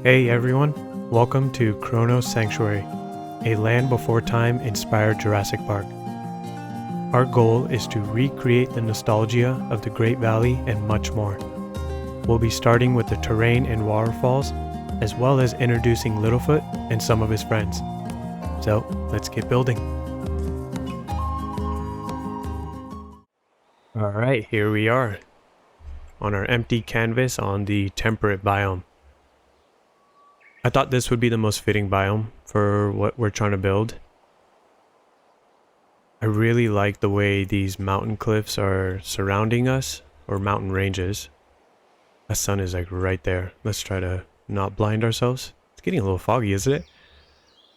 Hey everyone, welcome to Chronos Sanctuary, a land before time inspired Jurassic Park. Our goal is to recreate the nostalgia of the Great Valley and much more. We'll be starting with the terrain and waterfalls, as well as introducing Littlefoot and some of his friends. So let's get building. Alright, here we are on our empty canvas on the temperate biome. I thought this would be the most fitting biome for what we're trying to build. I really like the way these mountain cliffs are surrounding us, or mountain ranges. The sun is like right there. Let's try to not blind ourselves. It's getting a little foggy, isn't it?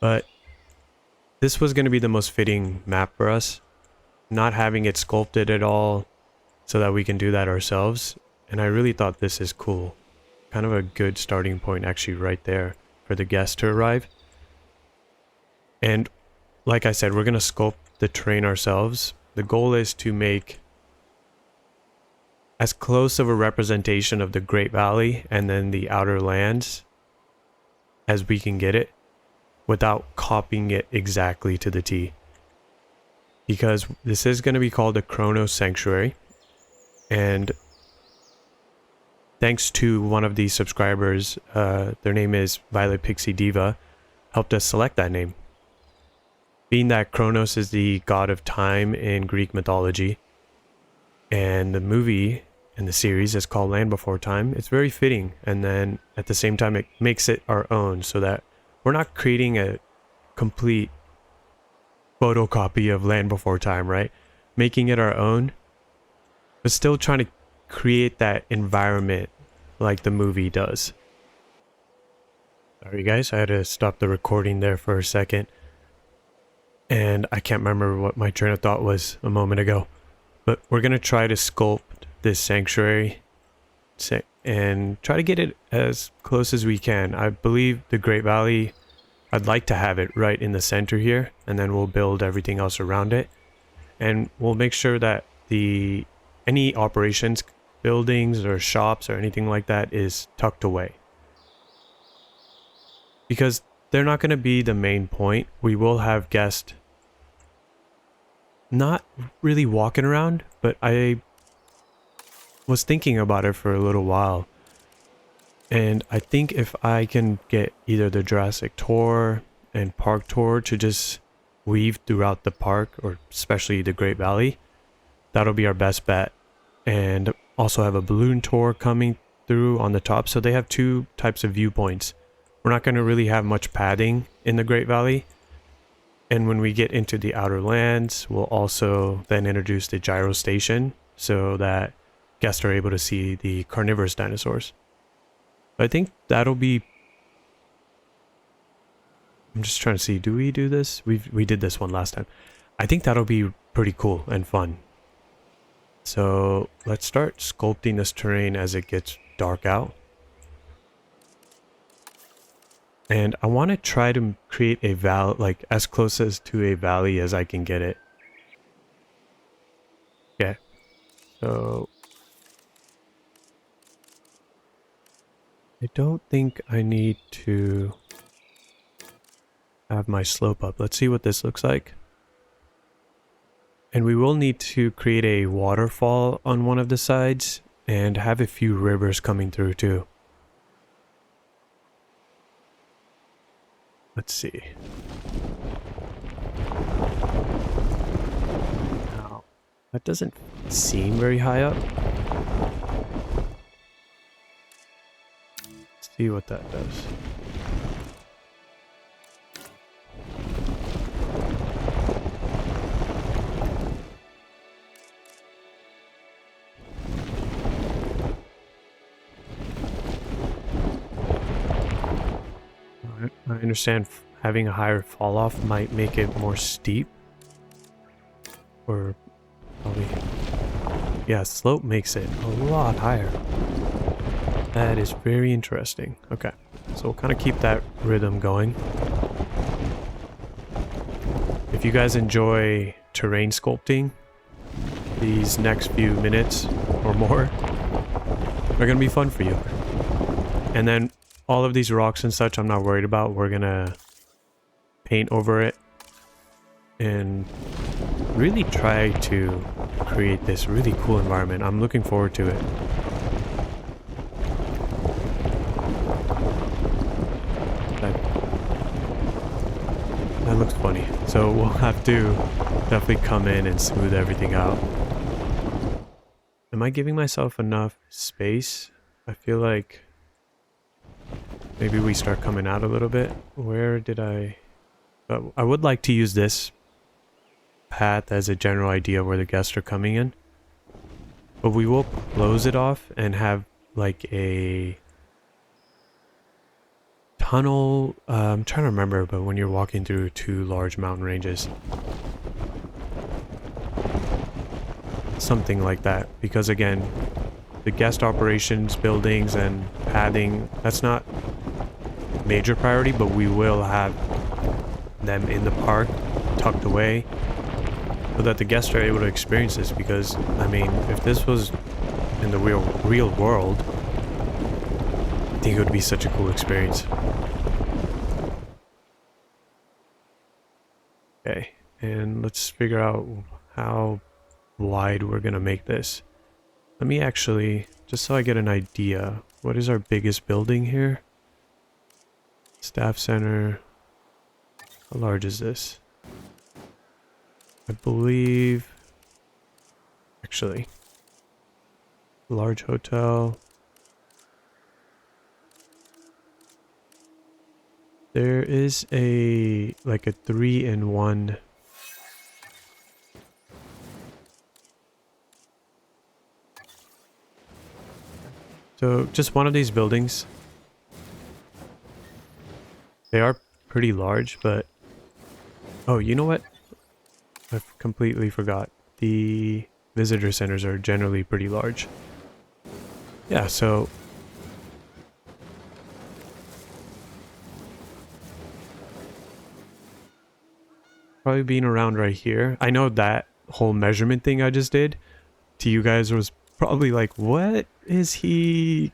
But this was going to be the most fitting map for us. Not having it sculpted at all so that we can do that ourselves. And I really thought this is cool. Kind of a good starting point actually right there for the guests to arrive. And like I said, we're going to sculpt the terrain ourselves. The goal is to make as close of a representation of the Great Valley and then the outer lands as we can get it without copying it exactly to the T. Because this is going to be called the Chronos Sanctuary, and thanks to one of these subscribers, their name is Violet Pixie Diva, helped us select that name. Being that Chronos is the god of time in Greek mythology, and the movie and the series is called Land Before Time, it's very fitting. And then at the same time, it makes it our own so that we're not creating a complete photocopy of Land Before Time, right? Making it our own, but still trying to create that environment like the movie does. Sorry guys, I had to stop the recording there for a second. And I can't remember what my train of thought was a moment ago. But we're going to try to sculpt this sanctuary and try to get it as close as we can. I believe the Great Valley, I'd like to have it right in the center here, and then we'll build everything else around it. And we'll make sure that any operations, buildings or shops or anything like that is tucked away. Because they're not going to be the main point. We will have guests not really walking around, but I was thinking about it for a little while. And I think if I can get either the Jurassic tour and park tour to just weave throughout the park, or especially the Great Valley, that'll be our best bet. And also have a balloon tour coming through on the top. So they have two types of viewpoints. We're not going to really have much padding in the Great Valley. And when we get into the outer lands, we'll also then introduce the gyro station so that guests are able to see the carnivorous dinosaurs. I think that'll be... I'm just trying to see, do we do this? We did this one last time. I think that'll be pretty cool and fun. So let's start sculpting this terrain as it gets dark out. And I want to try to create a valley, like as close as to a valley as I can get it. Okay. So I don't think I need to have my slope up. Let's see what this looks like. And we will need to create a waterfall on one of the sides and have a few rivers coming through too. Let's see. Now, that doesn't seem very high up. Let's see what that does. I understand having a higher fall off might make it more steep. Or probably... yeah, slope makes it a lot higher. That is very interesting. Okay, so we'll kind of keep that rhythm going. If you guys enjoy terrain sculpting, these next few minutes or more are going to be fun for you. And then all of these rocks and such I'm not worried about. We're gonna paint over it and really try to create this really cool environment. I'm looking forward to it. That looks funny. So we'll have to definitely come in and smooth everything out. Am I giving myself enough space? I feel like maybe we start coming out a little bit. Where did I would like to use this path as a general idea of where the guests are coming in. But we will close it off and have like a tunnel. I'm trying to remember, but when you're walking through two large mountain ranges. Something like that. Because again, the guest operations, buildings, and padding, that's not major priority, but we will have them in the park, tucked away, so that the guests are able to experience this. Because, I mean, if this was in the real world, I think it would be such a cool experience. Okay, and let's figure out how wide we're gonna make this. Let me actually, just so I get an idea, what is our biggest building here? Staff center. How large is this? I believe, actually, large hotel. There is like a 3-in-1. So just one of these buildings. They are pretty large, but oh, you know what? I completely forgot. The visitor centers are generally pretty large. Yeah, so probably being around right here. I know that whole measurement thing I just did to you guys was probably like, what is he?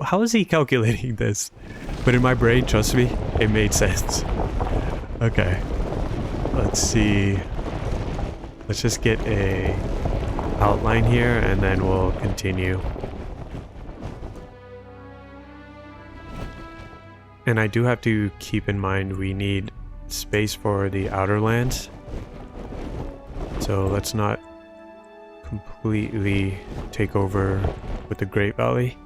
How is he calculating this? But in my brain, trust me, it made sense. Okay. Let's see. Let's just get a outline here and then we'll continue. And I do have to keep in mind we need space for the outer lands. So let's not completely take over with the Great Valley.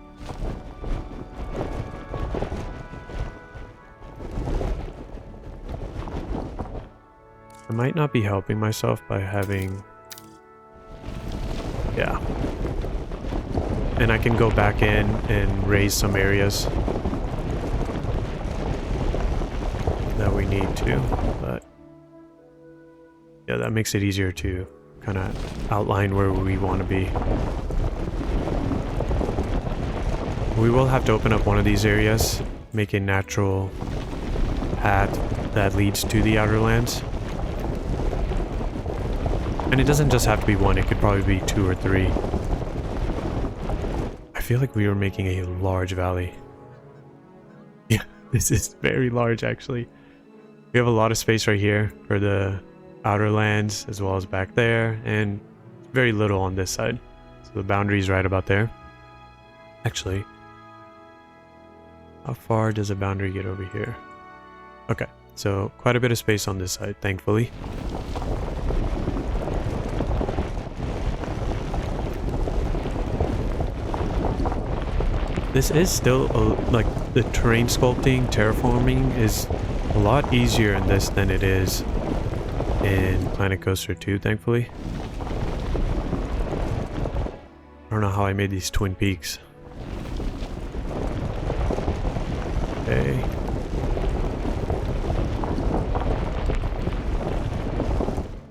I might not be helping myself by having... Yeah. And I can go back in and raise some areas that we need to, but yeah, that makes it easier to kind of outline where we want to be. We will have to open up one of these areas, make a natural path that leads to the outer lands. And it doesn't just have to be one, it could probably be 2 or 3. I feel like we were making a large valley. Yeah, this is very large actually. We have a lot of space right here for the outer lands as well as back there, and very little on this side. So the boundary is right about there. Actually, how far does the boundary get over here? Okay, so quite a bit of space on this side, thankfully. This is still, like, the terrain sculpting, terraforming is a lot easier in this than it is in Planet Coaster 2, thankfully. I don't know how I made these twin peaks. Okay.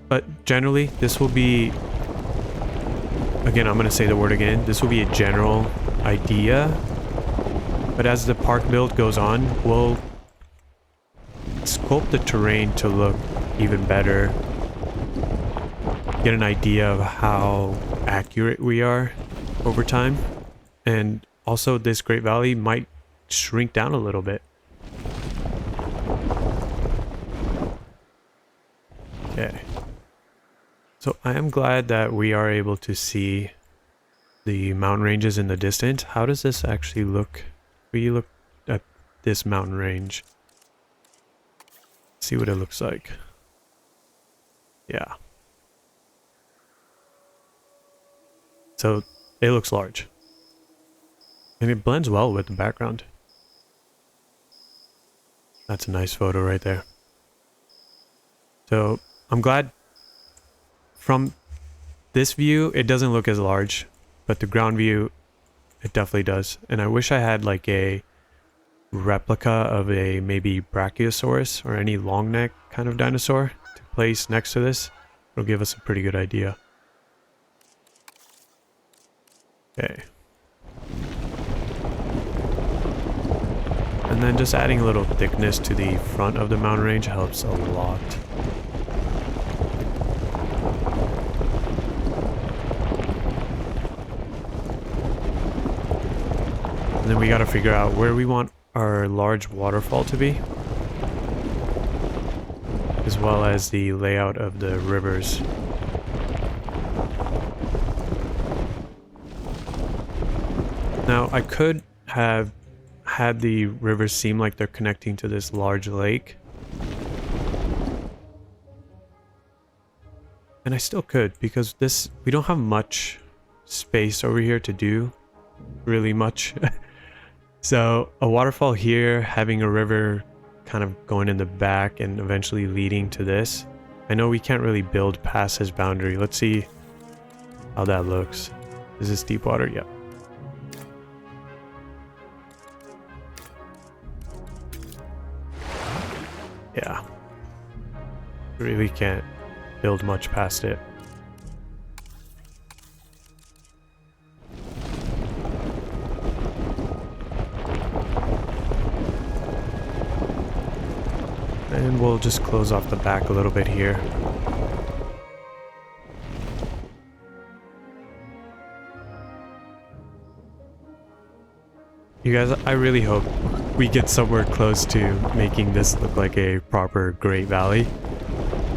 But generally, this will be... Again, I'm going to say the word again. This will be a general idea. But as the park build goes on, we'll sculpt the terrain to look even better. Get an idea of how accurate we are over time. And also this Great Valley might shrink down a little bit. Okay. So I am glad that we are able to see the mountain ranges in the distance. How does this actually look? We look at this mountain range. See what it looks like. Yeah. So it looks large. And it blends well with the background. That's a nice photo right there. So I'm glad from this view it doesn't look as large, but the ground view it definitely does. And I wish I had like a replica of a maybe Brachiosaurus or any long neck kind of dinosaur to place next to this. It'll give us a pretty good idea. Okay. And then just adding a little thickness to the front of the mountain range helps a lot. And then we got to figure out where we want our large waterfall to be, as well as the layout of the rivers. Now I could have had the rivers seem like they're connecting to this large lake, and I still could, because this we don't have much space over here to do really much. So a waterfall here, having a river kind of going in the back and eventually leading to this. I know we can't really build past this boundary. Let's see how that looks. Is this deep water? Yep. Yeah. Really can't build much past it. And we'll just close off the back a little bit here. You guys, I really hope we get somewhere close to making this look like a proper Great Valley.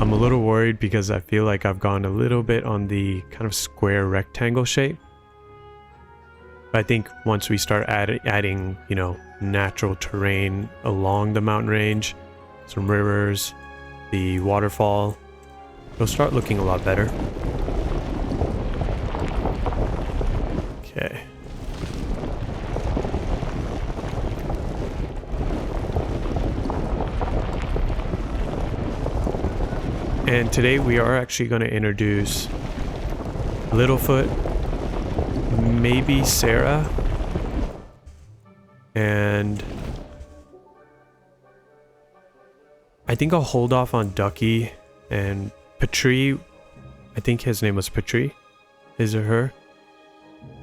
I'm a little worried because I feel like I've gone a little bit on the kind of square rectangle shape. But I think once we start adding, you know, natural terrain along the mountain range, some rivers, the waterfall, it'll start looking a lot better. Okay. And today we are actually going to introduce Littlefoot, maybe Sarah, and I think I'll hold off on Ducky and Petrie. I think his name was Petrie, his or her.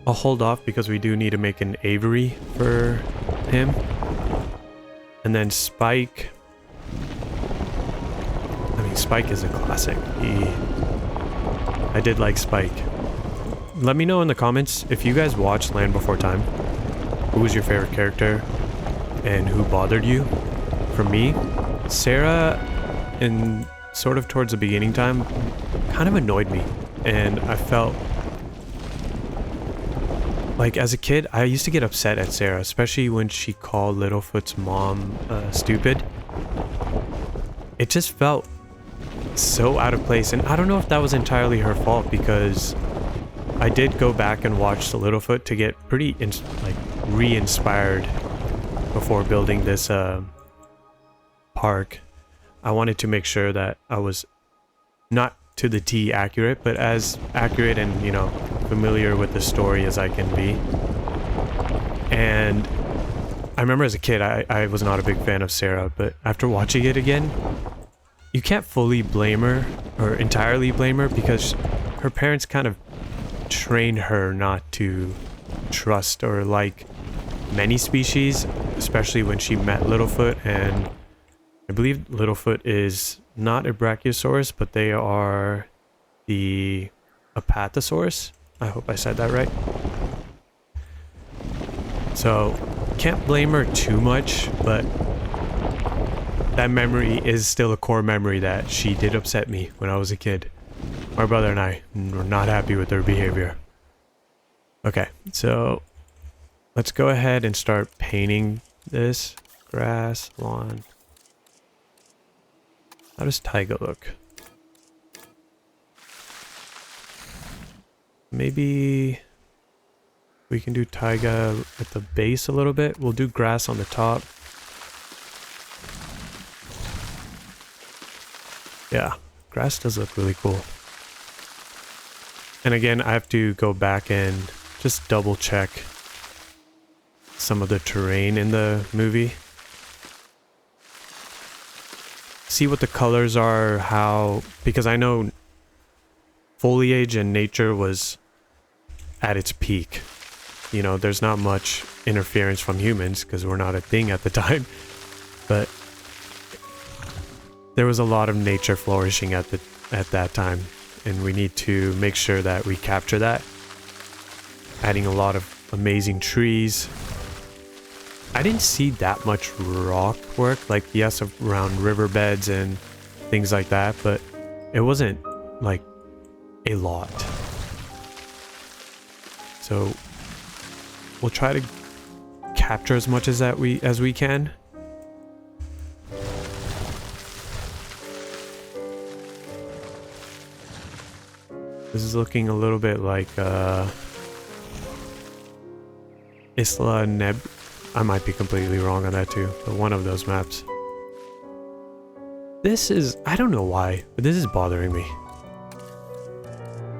I'll hold off because we do need to make an aviary for him. And then Spike. I mean, Spike is a classic. I did like Spike. Let me know in the comments if you guys watched Land Before Time. Who was your favorite character and who bothered you? For me, Sarah, in sort of towards the beginning time, kind of annoyed me, and I felt like as a kid I used to get upset at Sarah, especially when she called Littlefoot's mom stupid. It just felt so out of place, and I don't know if that was entirely her fault, because I did go back and watch the Littlefoot to get pretty re-inspired before building this park. I wanted to make sure that I was not to the T accurate, but as accurate and, you know, familiar with the story as I can be. And I remember as a kid I was not a big fan of Sarah, but after watching it again, you can't fully blame her or entirely blame her, because her parents kind of trained her not to trust or like many species, especially when she met Littlefoot. And I believe Littlefoot is not a Brachiosaurus, but they are the Apatosaurus. I hope I said that right. So can't blame her too much, but that memory is still a core memory that she did upset me when I was a kid. My brother and I were not happy with her behavior. Okay, so let's go ahead and start painting this. Grass, lawn. How does taiga look? Maybe we can do taiga at the base a little bit. We'll do grass on the top. Yeah, grass does look really cool. And again, I have to go back and just double check some of the terrain in the movie. See what the colors are, how... Because I know foliage and nature was at its peak. You know, there's not much interference from humans because we're not a thing at the time. But there was a lot of nature flourishing at that time, and we need to make sure that we capture that. Adding a lot of amazing trees. I didn't see that much rock work, like yes, around riverbeds and things like that, but it wasn't like a lot. So we'll try to capture as much as we can. This is looking a little bit like Isla Neb. I might be completely wrong on that too, but one of those maps. This is, I don't know why, but this is bothering me.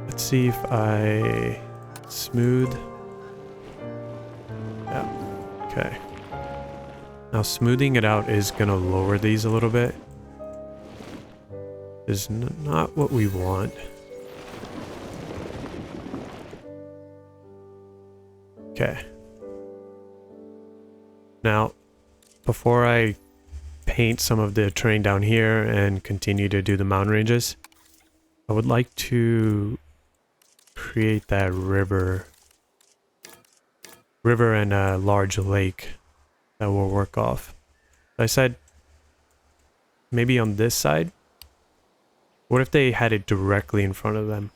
Let's see if I smooth. Yeah, okay. Now smoothing it out is gonna lower these a little bit. Is not what we want. Okay. Now, before I paint some of the terrain down here and continue to do the mountain ranges, I would like to create that river and a large lake that will work off. I said maybe on this side. What if they had it directly in front of them?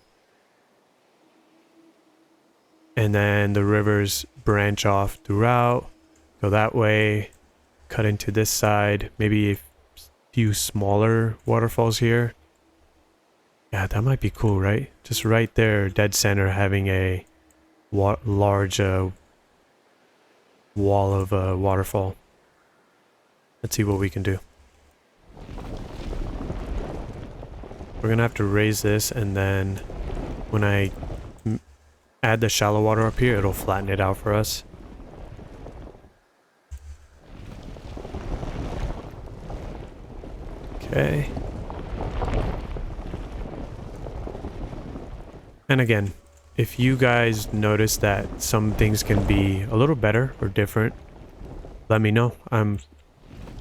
And then the rivers branch off throughout, go that way, cut into this side, maybe a few smaller waterfalls here. Yeah, that might be cool, right? Just right there, dead center, having a large wall of waterfall. Let's see what we can do. We're gonna have to raise this, and then when I add the shallow water up here, it'll flatten it out for us. Okay. And again, if you guys notice that some things can be a little better or different, let me know. I'm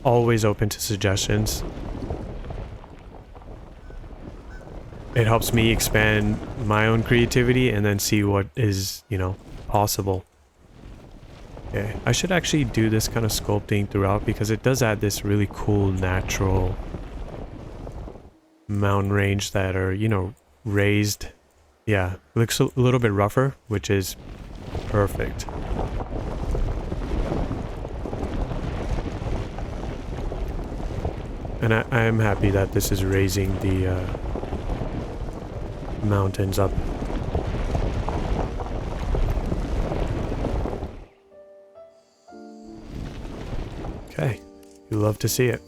always open to suggestions. It helps me expand my own creativity and then see what is, you know, possible. Okay, I should actually do this kind of sculpting throughout because it does add this really cool natural mountain range that are, you know, raised. Yeah, it looks a little bit rougher, which is perfect. And I am happy that this is raising the mountains up. Okay, you love to see it.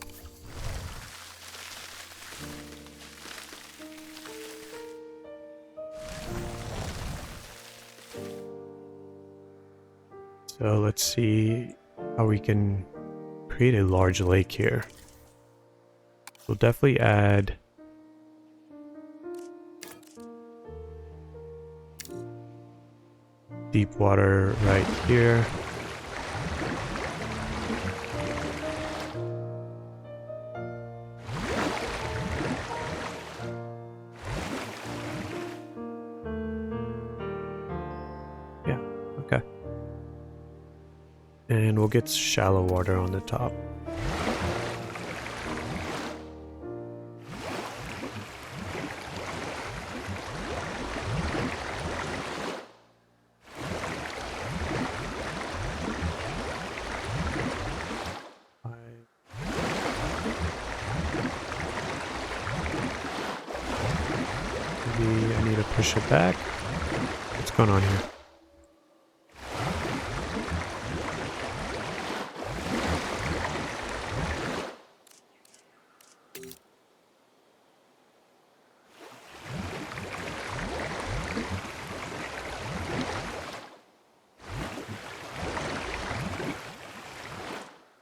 So let's see how we can create a large lake here. We'll definitely add deep water right here. Yeah, okay. And we'll get shallow water on the top. Maybe I need to push it back. What's going on here?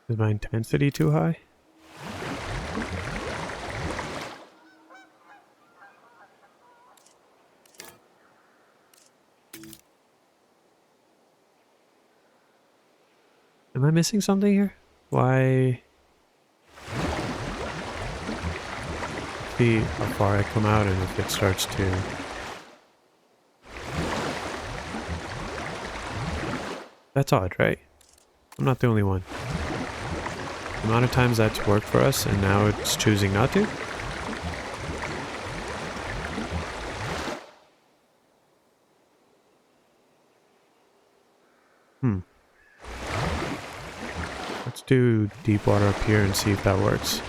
Is my intensity too high? Am I missing something here? Why? See how far I come out and if it starts to... That's odd, right? I'm not the only one. The amount of times that's worked for us and now it's choosing not to? Let's do deep water up here and see if that works.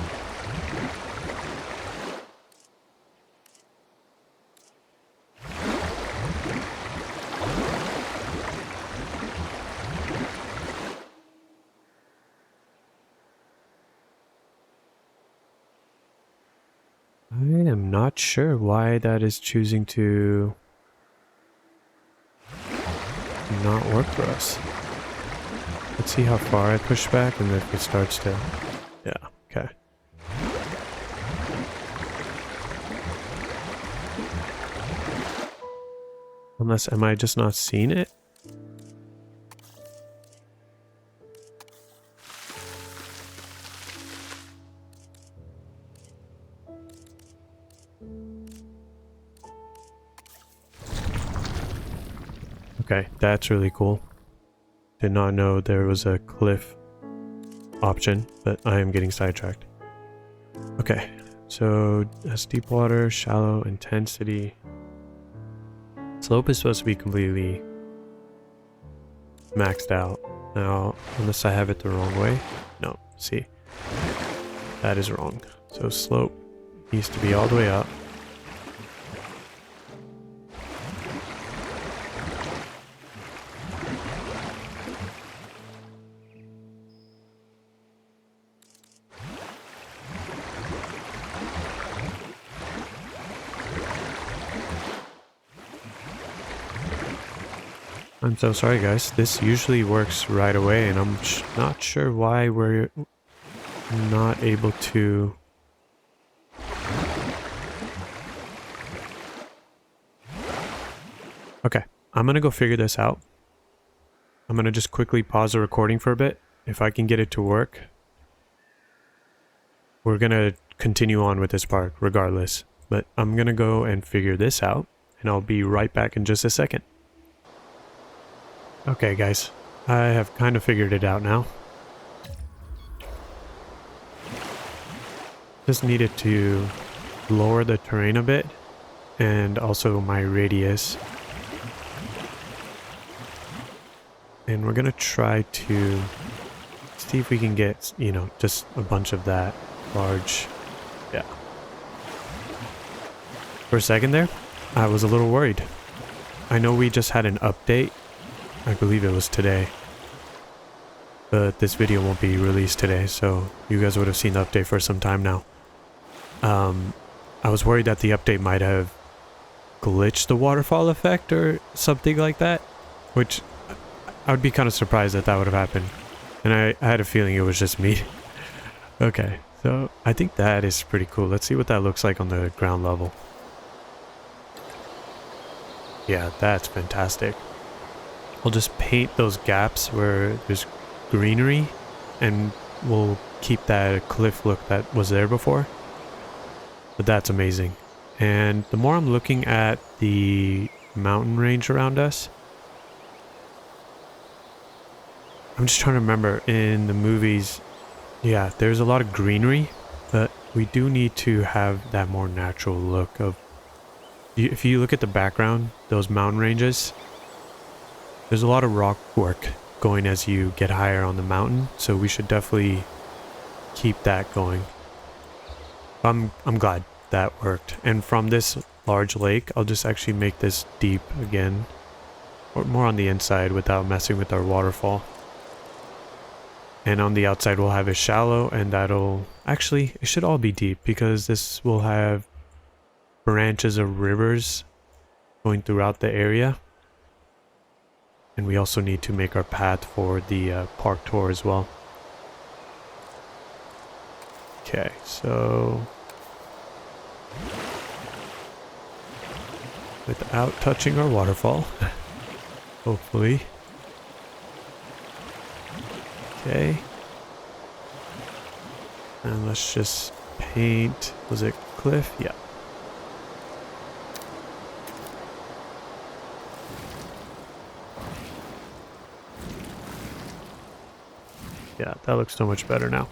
I am not sure why that is choosing to not work for us. Let's see how far I push back and if it starts to... Yeah, okay. Unless, am I just not seeing it? Okay, that's really cool. Did not know there was a cliff option, but I am getting sidetracked. Okay, so that's deep water, shallow, intensity. Slope is supposed to be completely maxed out. Now, unless I have it the wrong way. No, see. That is wrong. So slope needs to be all the way up. I'm so sorry guys, this usually works right away and I'm not sure why we're not able to... Okay, I'm gonna go figure this out. I'm gonna just quickly pause the recording for a bit. If I can get it to work, we're gonna continue on with this part regardless. But I'm gonna go and figure this out and I'll be right back in just a second. Okay guys, I have kind of figured it out now. Just needed to lower the terrain a bit and also my radius. And we're gonna try to see if we can get, you know, just a bunch of that large. Yeah. For a second there, I was a little worried. I know we just had an update. I believe it was today. But this video won't be released today, so you guys would have seen the update for some time now. I was worried that the update might have glitched the waterfall effect or something like that, which I would be kind of surprised that that would have happened. And I had a feeling it was just me. Okay, so I think that is pretty cool. Let's see what that looks like on the ground level. Yeah, that's fantastic. I'll just paint those gaps where there's greenery and we'll keep that cliff look that was there before. But that's amazing. And the more I'm looking at the mountain range around us, I'm just trying to remember in the movies, yeah, there's a lot of greenery, but we do need to have that more natural look of, if you look at the background, those mountain ranges, there's a lot of rock work going as you get higher on the mountain, so we should definitely keep that going. I'm glad that worked. And from this large lake, I'll just actually make this deep again, or more on the inside without messing with our waterfall. And on the outside we'll have it shallow, and that'll actually, it should all be deep because this will have branches of rivers going throughout the area. And we also need to make our path for the park tour as well. Okay, so without touching our waterfall, hopefully. Okay. And let's just paint, was it cliff? Yeah. Yeah, that looks so much better now.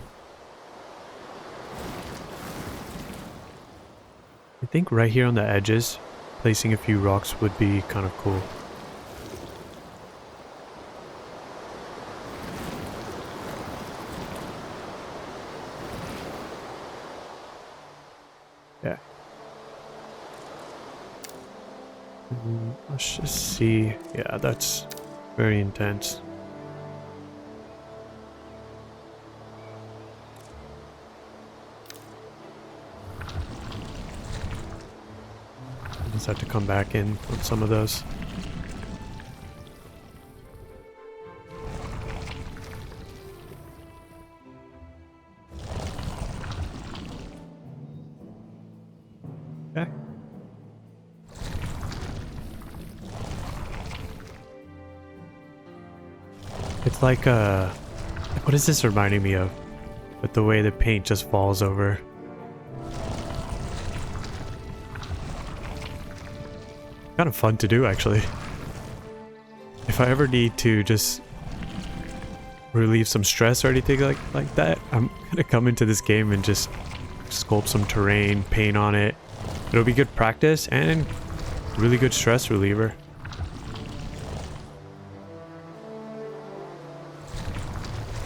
I think right here on the edges, placing a few rocks would be kind of cool. Yeah. Let's just see. Yeah, that's very intense. Just have to come back in on some of those. Okay. It's like what is this reminding me of? With the way the paint just falls over. Kind of fun to do, actually. If I ever need to just relieve some stress or anything like that, I'm gonna come into this game and just sculpt some terrain, paint on it. It'll be good practice and really good stress reliever.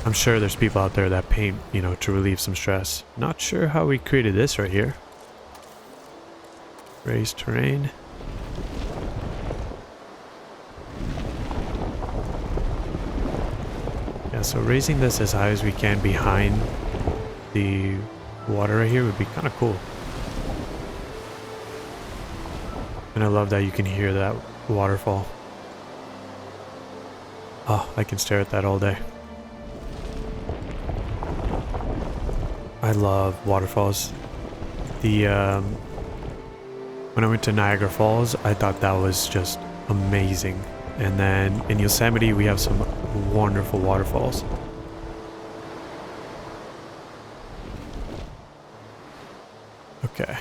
I'm sure there's people out there that paint, you know, to relieve some stress. Not sure how we created this right here. Raise terrain. Yeah, so raising this as high as we can behind the water right here would be kind of cool. And I love that you can hear that waterfall. Oh, I can stare at that all day. I love waterfalls. The when I went to Niagara Falls, I thought that was just amazing. And then in Yosemite, we have some wonderful waterfalls. Okay.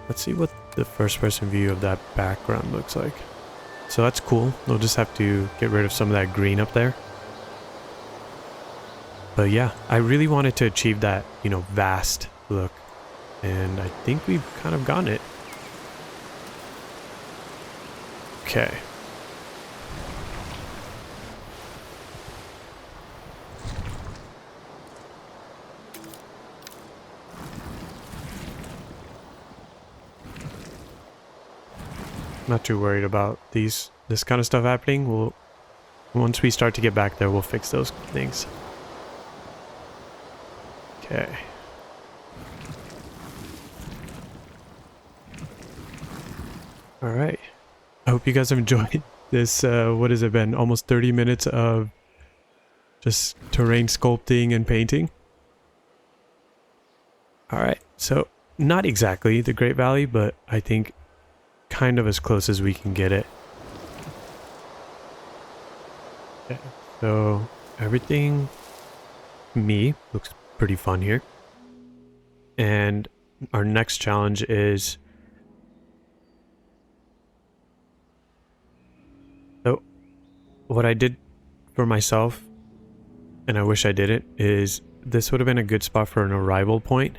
Let's see what the first-person view of that background looks like. So that's cool. We'll just have to get rid of some of that green up there. But yeah, I really wanted to achieve that, you know, vast look. And I think we've kind of gotten it. Okay. Not too worried about this kind of stuff happening. Once we start to get back there, we'll fix those things. Okay. All right. I hope you guys have enjoyed this. What has it been? Almost 30 minutes of just terrain sculpting and painting. All right. So not exactly the Great Valley, but I think kind of as close as we can get it. Okay. So everything, to me, looks pretty fun here. And our next challenge is, so what I did for myself, and I wish I did it, is this would have been a good spot for an arrival point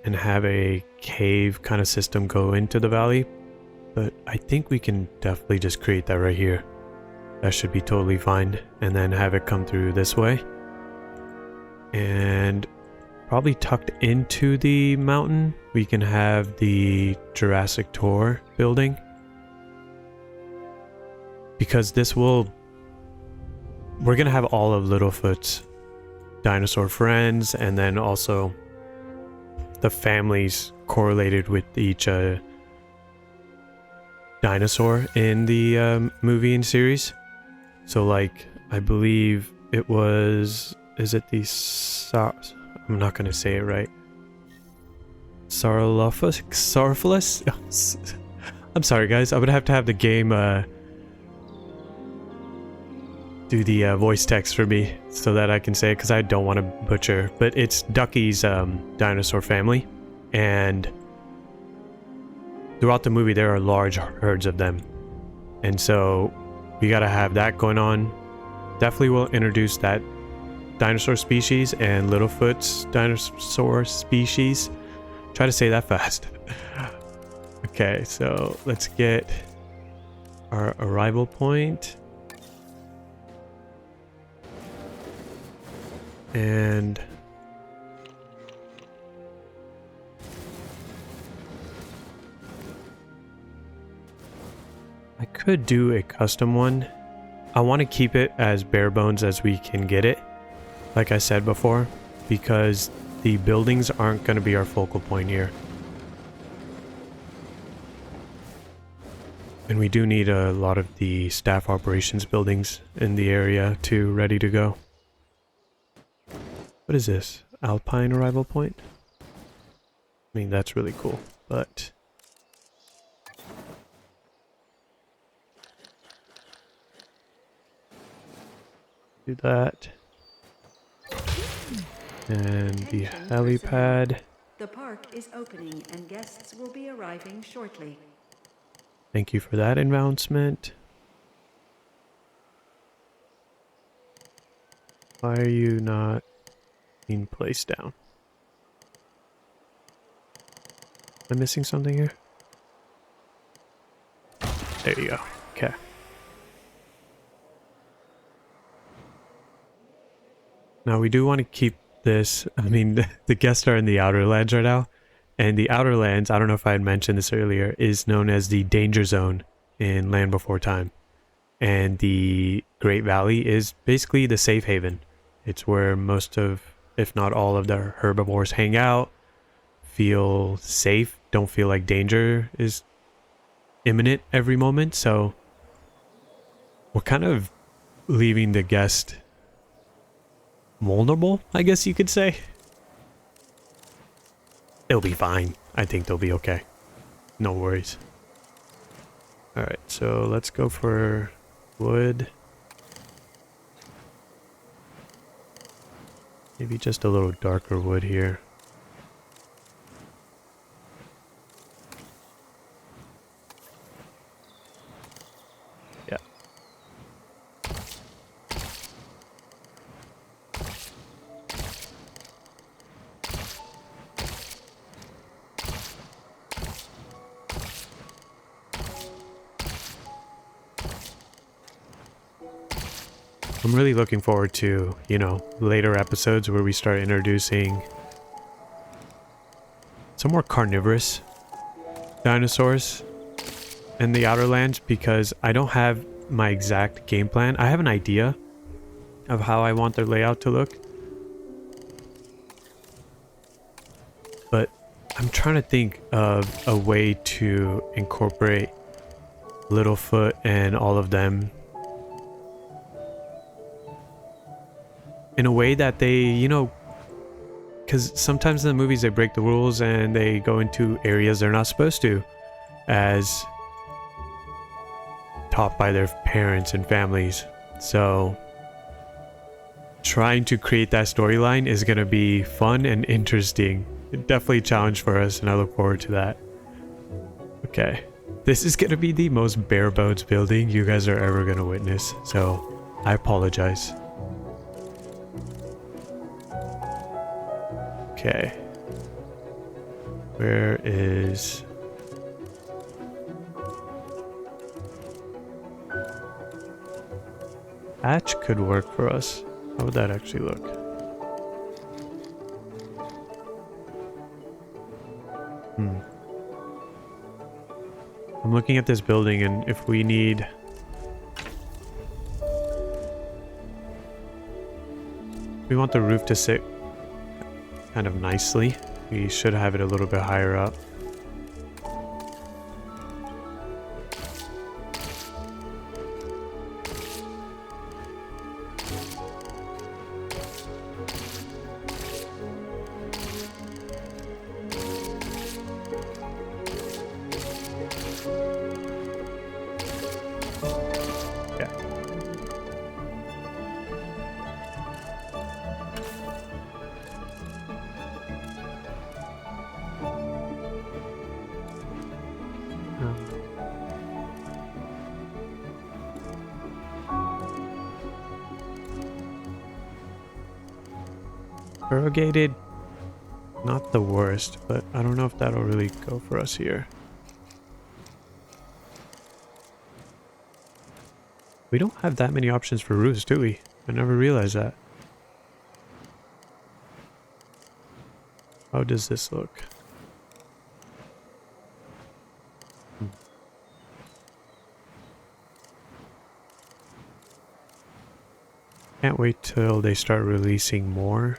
and have a cave kind of system go into the valley. But I think we can definitely just create that right here. That should be totally fine. And then have it come through this way. And probably tucked into the mountain, we can have the Jurassic Tour building. Because this will... We're going to have all of Littlefoot's dinosaur friends, and then also the families correlated with each dinosaur in the movie and series. So like, I believe it was... Is it the... I'm not going to say it right. Saurolophus? I'm sorry guys, I'm going to have the game do the voice text for me so that I can say it, because I don't want to butcher. But it's Ducky's dinosaur family, and throughout the movie there are large herds of them, and so we got to have that going on. Definitely will introduce that dinosaur species and Littlefoot's dinosaur species. Try to say that fast. Okay, so let's get our arrival point. And I could do a custom one. I want to keep it as bare bones as we can get it, like I said before, because the buildings aren't going to be our focal point here. And we do need a lot of the staff operations buildings in the area too, ready to go. What is this? Alpine arrival point? I mean, that's really cool, but... do that. And the helipad. The park is opening and guests will be arriving shortly. Thank you for that announcement. Why are you not being placed down? Am I missing something here? There you go. Okay. Now we do want to keep this, I mean, the guests are in the Outer Lands right now. And the Outer Lands, I don't know if I had mentioned this earlier, is known as the danger zone in Land Before Time. And the Great Valley is basically the safe haven. It's where most of, if not all of the herbivores hang out, feel safe, don't feel like danger is imminent every moment. So we're kind of leaving the guest vulnerable, I guess you could say. They'll be fine. I think they'll be okay. No worries. Alright, so let's go for wood. Maybe just a little darker wood here. Yeah. I'm really looking forward to, you know, later episodes where we start introducing some more carnivorous dinosaurs in the Outer Lands, because I don't have my exact game plan. I have an idea of how I want their layout to look, but I'm trying to think of a way to incorporate Littlefoot and all of them in a way that they, you know, because sometimes in the movies they break the rules and they go into areas they're not supposed to, as taught by their parents and families. So trying to create that storyline is going to be fun and interesting. Definitely a challenge for us, and I look forward to that. Okay, This is gonna be the most bare bones building you guys are ever gonna witness, so I apologize. Okay. Where is... Hatch could work for us. How would that actually look? I'm looking at this building, and if we need... we want the roof to sit kind of nicely. We should have it a little bit higher up. Corrugated, not the worst, but I don't know if that'll really go for us here. We don't have that many options for roofs, do we? I never realized that. How does this look? Can't wait till they start releasing more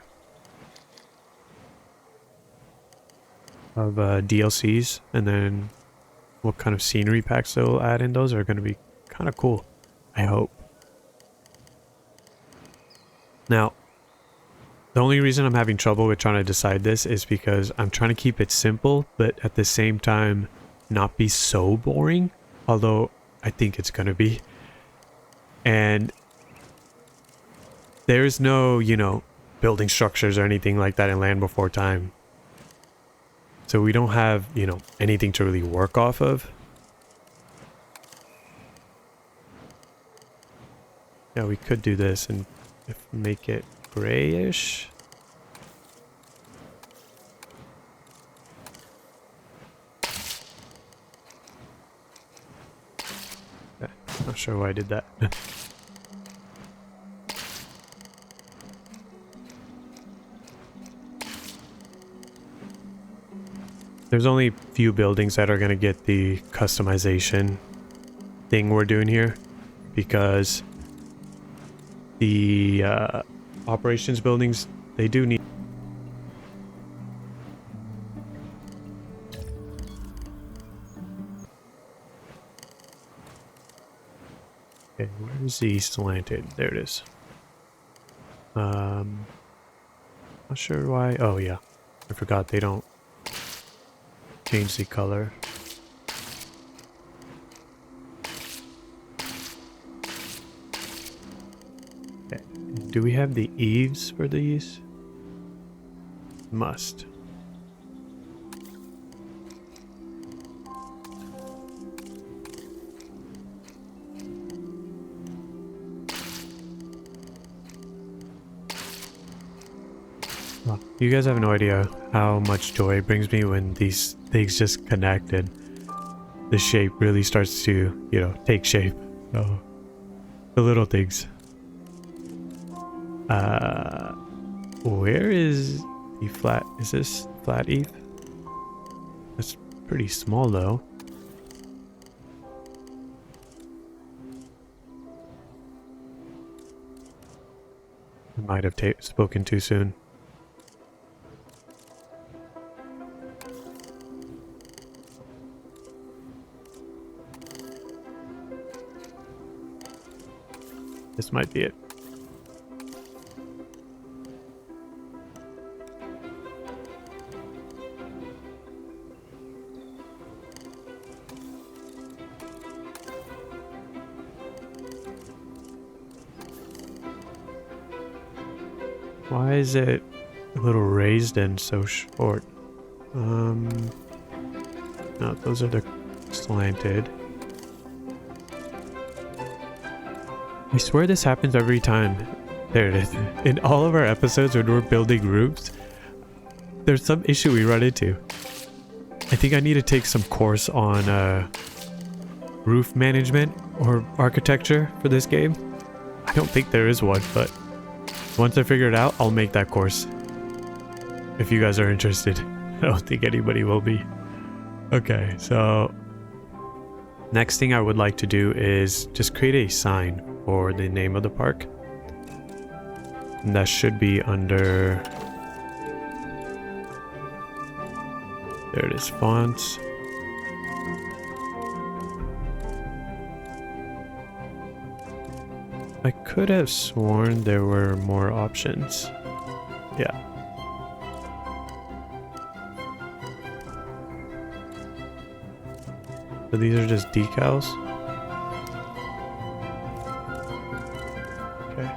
of DLCs, and then what kind of scenery packs they'll add in. Those are going to be kind of cool, I hope. Now, the only reason I'm having trouble with trying to decide this is because I'm trying to keep it simple, but at the same time not be so boring, although I think it's going to be. And there's no, you know, building structures or anything like that in Land Before Time. So we don't have, you know, anything to really work off of. Yeah, we could do this and make it grayish. Okay, not sure why I did that. There's only a few buildings that are going to get the customization thing we're doing here, because the operations buildings, they do need... Okay, where is the slanted? There it is. Not sure why. Oh yeah, I forgot they don't change the color. Okay. Do we have the eaves for these? Must. Well, you guys have no idea how much joy it brings me when these things just connect and the shape really starts to, you know, take shape. So, the little things. Where is the flat? Is this flat eave? That's pretty small though. I might have spoken too soon. This might be it. Why is it a little raised and so short? No, those are the slanted. I swear this happens every time. There it is. In all of our episodes when we're building roofs, there's some issue we run into. I think I need to take some course on roof management or architecture for this game. I don't think there is one, but once I figure it out, I'll make that course. If you guys are interested. I don't think anybody will be. Okay, so next thing I would like to do is just create a sign for the name of the park. And that should be under... There it is, fonts. I could have sworn there were more options. Yeah. So these are just decals. Okay.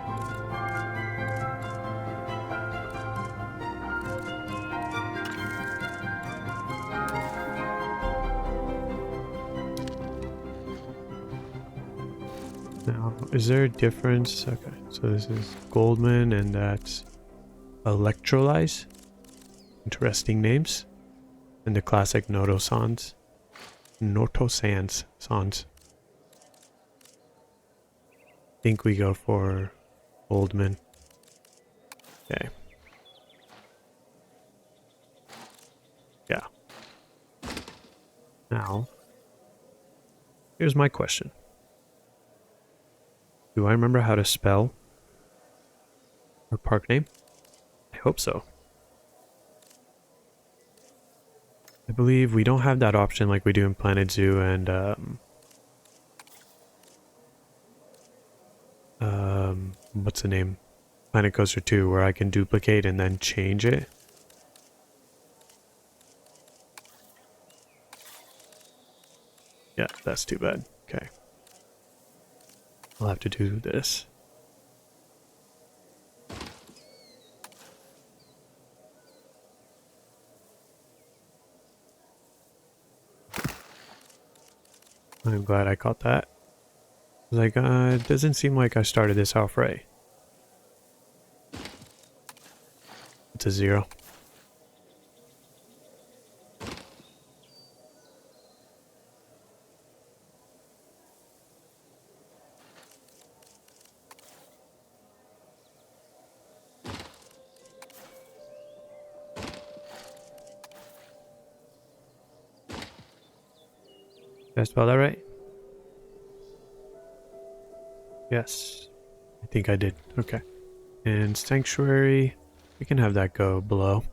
Now, is there a difference? Okay, so this is Goldman and that's Electrolyze. Interesting names. And the classic Noto Sans. Noto Sans. I think we go for Goldman. Okay. Yeah. Now, here's my question. Do I remember how to spell our park name? I hope so. I believe we don't have that option like we do in Planet Zoo and what's the name? Planet Coaster 2, where I can duplicate and then change it. Yeah, that's too bad. Okay. I'll have to do this. I'm glad I caught that. Like, it doesn't seem like I started this off right. It's a 0. Did I spell that right? Yes. I think I did. Okay. And Sanctuary, we can have that go below.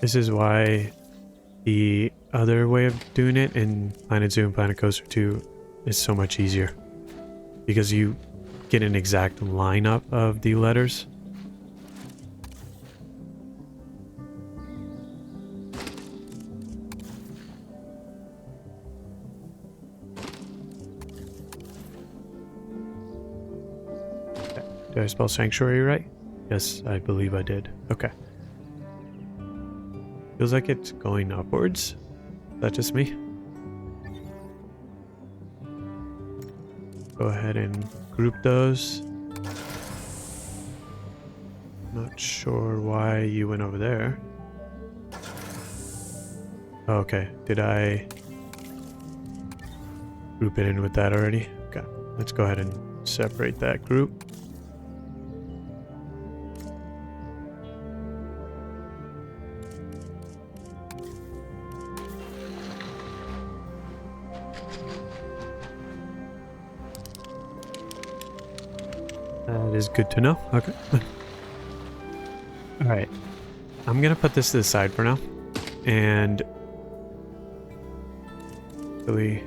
This is why the other way of doing it in Planet Zoo and Planet Coaster 2 is so much easier. Because you get an exact lineup of the letters. Okay. Did I spell Sanctuary right? Yes, I believe I did. Okay. Feels like it's going upwards. Is that just me? Go ahead and group those. Not sure why you went over there. Okay, did I group it in with that already? Okay, let's go ahead and separate that group. That is good to know. Okay. Alright. I'm gonna put this to the side for now. And really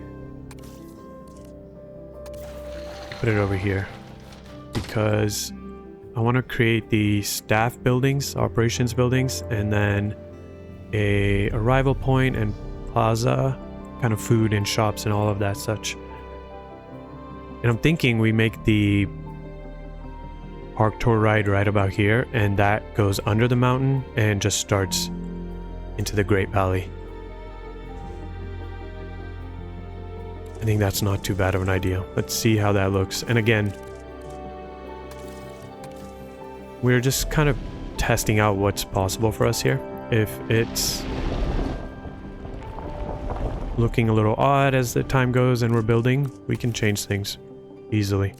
put it over here. Because I want to create the staff buildings, operations buildings, and then a arrival point and plaza, kind of food and shops and all of that such. And I'm thinking we make the park tour ride right about here, and that goes under the mountain and just starts into the Great Valley. I think that's not too bad of an idea. Let's see how that looks. And again, we're just kind of testing out what's possible for us here. If it's looking a little odd as the time goes and we're building, we can change things easily.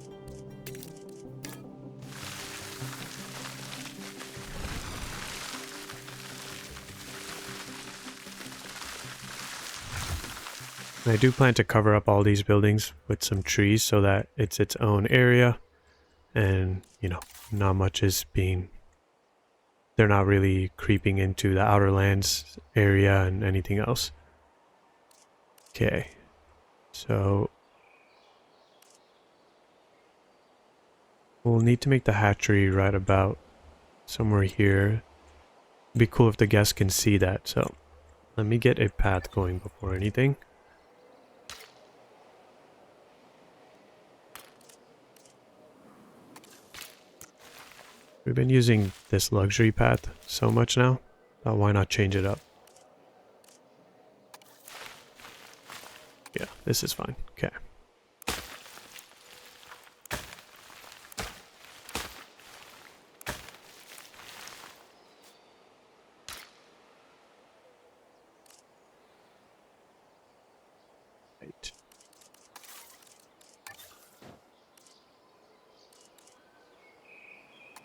And I do plan to cover up all these buildings with some trees so that it's its own area, and you know, not much is being, they're not really creeping into the outer lands area and anything else. Okay, so we'll need to make the hatchery right about somewhere here. It'd be cool if the guests can see that, so let me get a path going before anything. We've been using this luxury path so much now, why not change it up? Yeah, this is fine. Okay. Right.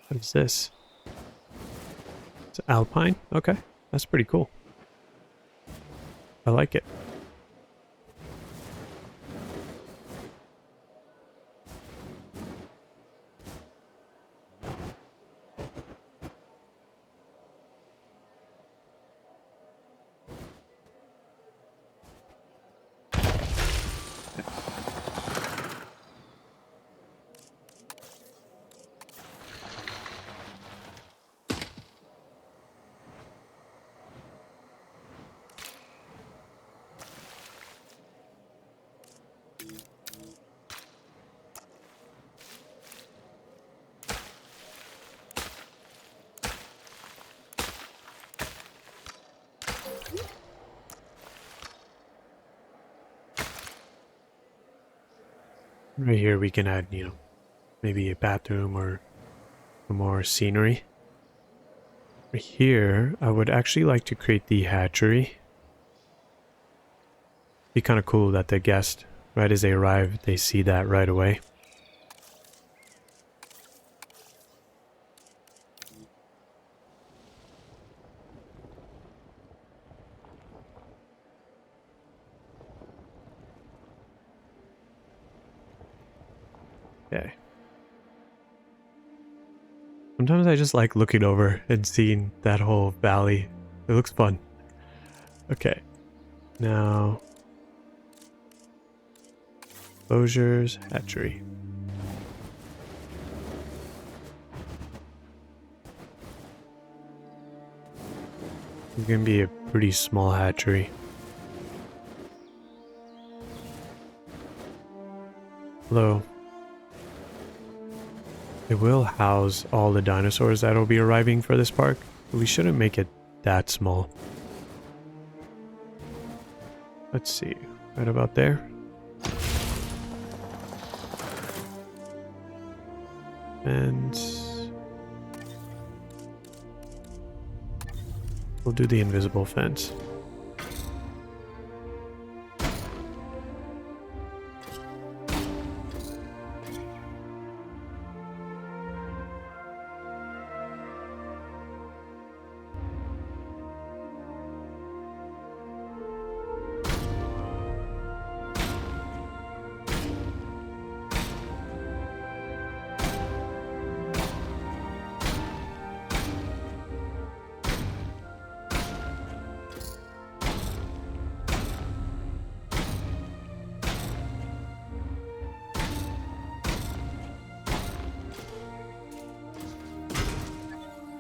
What is this? It's alpine? Okay, that's pretty cool. I like it. Right here we can add, you know, maybe a bathroom or more scenery. Right here, I would actually like to create the hatchery. Be kind of cool that the guest, right as they arrive, they see that right away. Okay. Sometimes I just like looking over and seeing that whole valley. It looks fun. Okay. Now, closures, hatchery. It's gonna be a pretty small hatchery. Hello. It will house all the dinosaurs that will be arriving for this park, but we shouldn't make it that small. Let's see, right about there. And we'll do the invisible fence.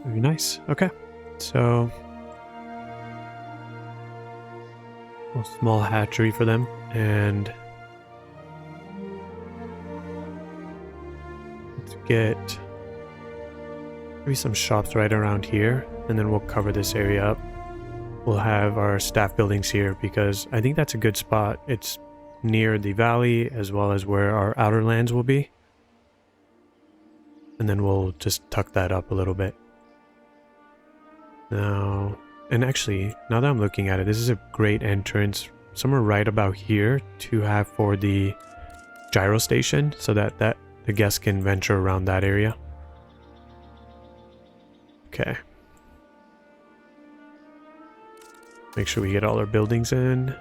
Very nice. Okay, so a small hatchery for them, and let's get maybe some shops right around here, and then we'll cover this area up. We'll have our staff buildings here because I think that's a good spot. It's near the valley as well as where our outer lands will be. And then we'll just tuck that up a little bit. Now, and actually, now that I'm looking at it, this is a great entrance somewhere right about here to have for the gyro station so that the guests can venture around that area. Okay. Make sure we get all our buildings in.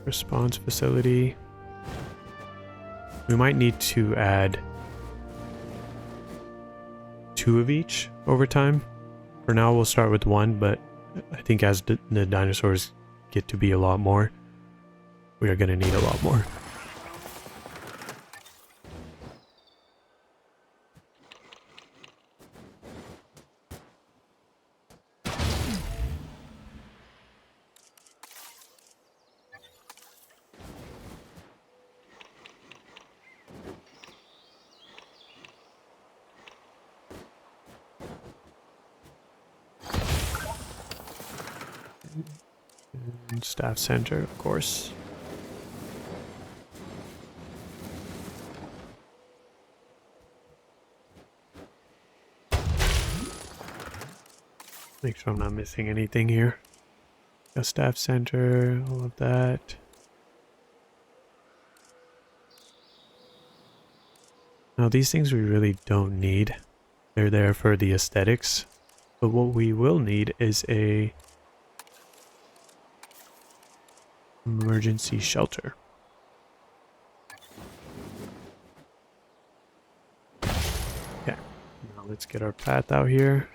Response facility. We might need to add 2 of each over time. For now, we'll start with 1, but I think as the dinosaurs get to be a lot more, we are going to need a lot more. And staff center, of course. Make sure I'm not missing anything here. A staff center, all of that. Now these things we really don't need. They're there for the aesthetics. But what we will need is a emergency shelter. Okay, now let's get our path out here.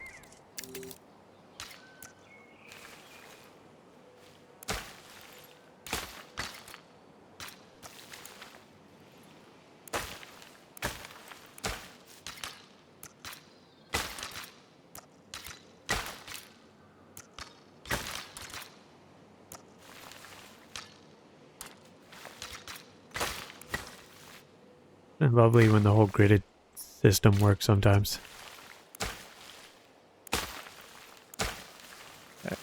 And lovely when the whole gridded system works sometimes. Okay.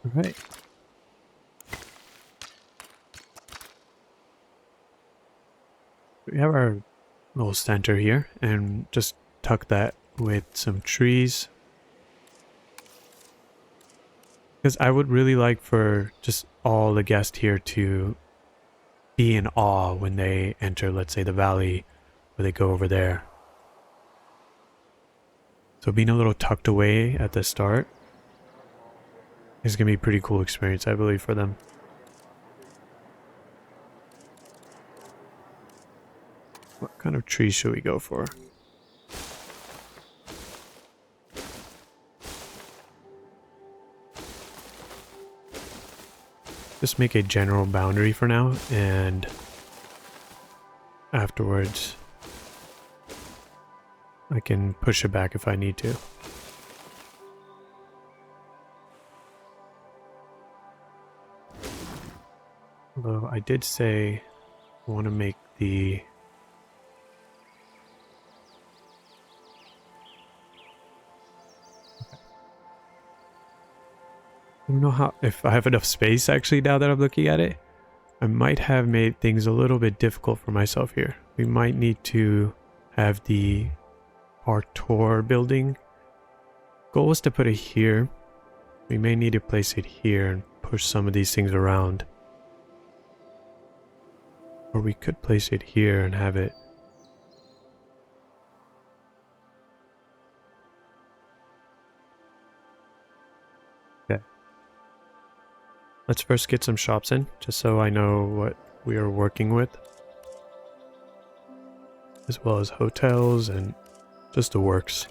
All right. We have our little center here, and just tuck that with some trees. Because I would really like for just all the guests here to be in awe when they enter, let's say, the valley, or they go over there. So being a little tucked away at the start is going to be a pretty cool experience, I believe, for them. What kind of trees should we go for? Just make a general boundary for now, and afterwards I can push it back if I need to. Although I did say I want to make the I don't know if I have enough space actually now that I'm looking at it. I might have made things a little bit difficult for myself here. We might need to have the Artor building. Goal was to put it here. We may need to place it here and push some of these things around. Or we could place it here and have it. Okay. Let's first get some shops in, just so I know what we are working with. As well as hotels and just the works.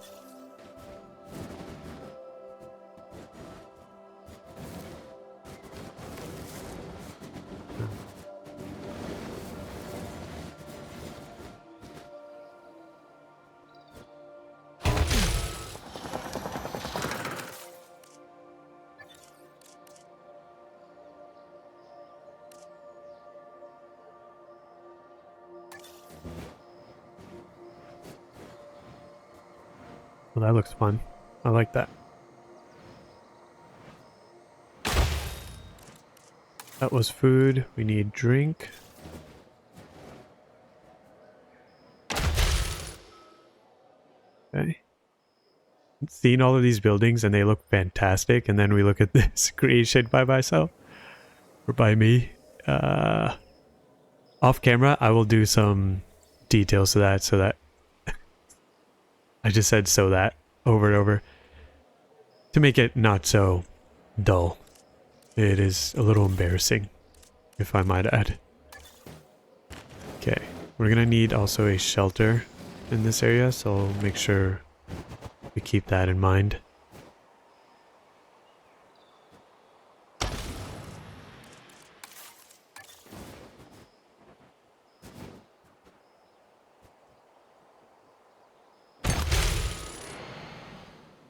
Oh, that looks fun. I like that. That was food. We need drink. Okay. Seeing all of these buildings and they look fantastic, and then we look at this creation by myself or by me. Off camera, I will do some details to that so that I just said so that over and over to make it not so dull. It is a little embarrassing, if I might add. Okay, we're gonna need also a shelter in this area, so I'll make sure we keep that in mind.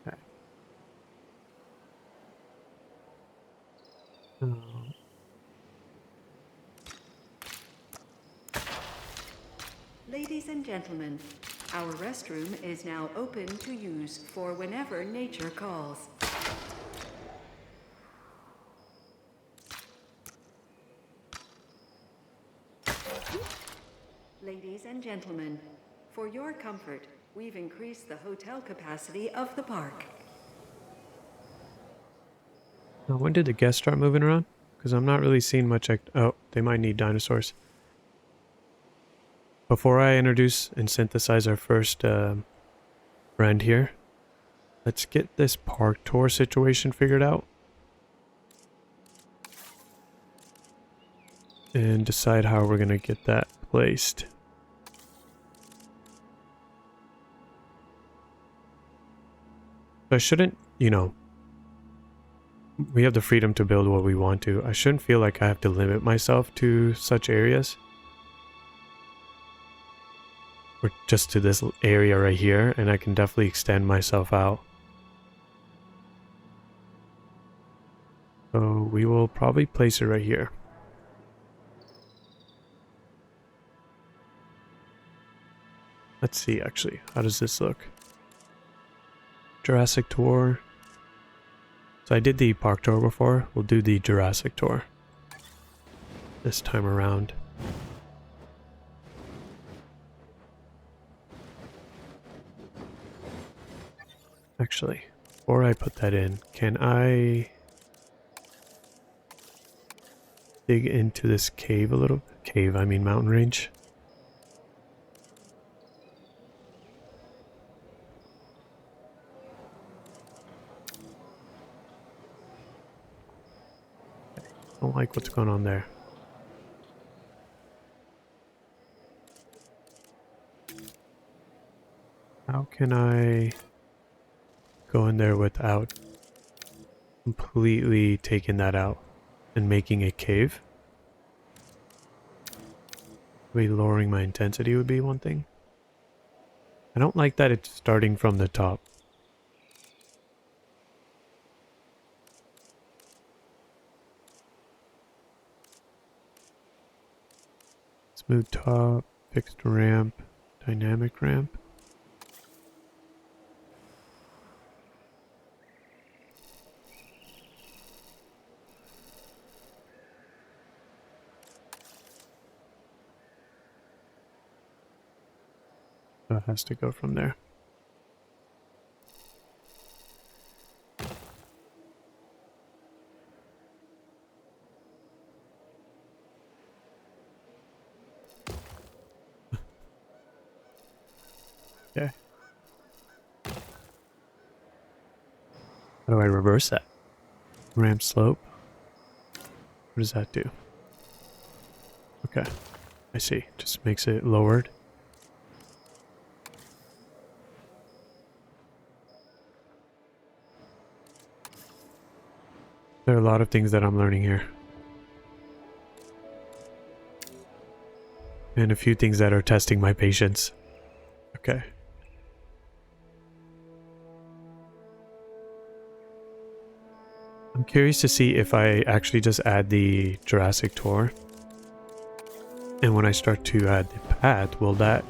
Okay. Ladies and gentlemen, our restroom is now open to use for whenever nature calls. Ladies and gentlemen, for your comfort, we've increased the hotel capacity of the park. Now, when did the guests start moving around? Because I'm not really seeing much. Oh, they might need dinosaurs. Before I introduce and synthesize our first friend here, let's get this park tour situation figured out. And decide how we're going to get that placed. So I shouldn't, you know, we have the freedom to build what we want to. I shouldn't feel like I have to limit myself to such areas. Or just to this area right here, and I can definitely extend myself out. So we will probably place it right here. Let's see actually, how does this look? Jurassic tour. So I did the park tour before, we'll do the Jurassic tour this time around. Actually, before I put that in, can I dig into this cave a little? Cave, I mean mountain range. I don't like what's going on there. How can I go in there without completely taking that out and making a cave? Maybe lowering my intensity would be one thing. I don't like that it's starting from the top. Smooth top, fixed ramp, dynamic ramp. So it has to go from there. Okay. How do I reverse that? Ramp slope. What does that do? Okay. I see. Just makes it lowered. There are a lot of things that I'm learning here. And a few things that are testing my patience. Okay. I'm curious to see if I actually just add the Jurassic tour. And when I start to add the path, will that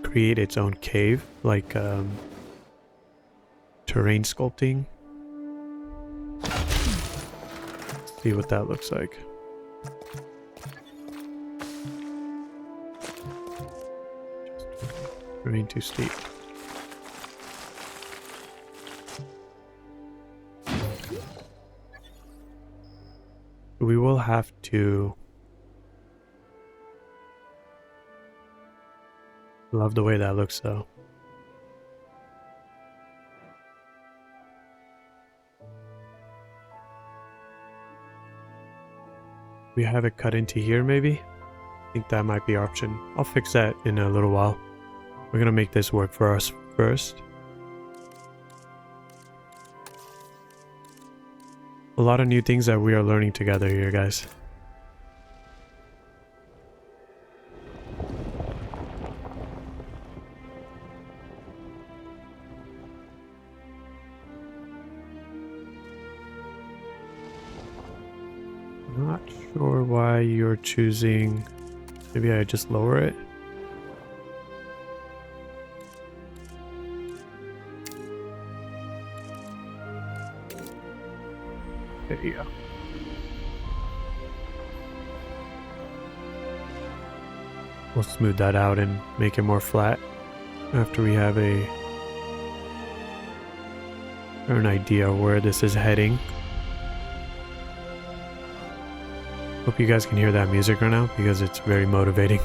create its own cave? Like terrain sculpting. See what that looks like. Terrain too steep. We will have to... Love the way that looks though. We have it cut into here maybe? I think that might be an option. I'll fix that in a little while. We're gonna make this work for us first. A lot of new things that we are learning together here, guys. Not sure why you're choosing... Maybe I just lower it. There you go. We'll smooth that out and make it more flat after we have an idea where this is heading. Hope you guys can hear that music right now because it's very motivating.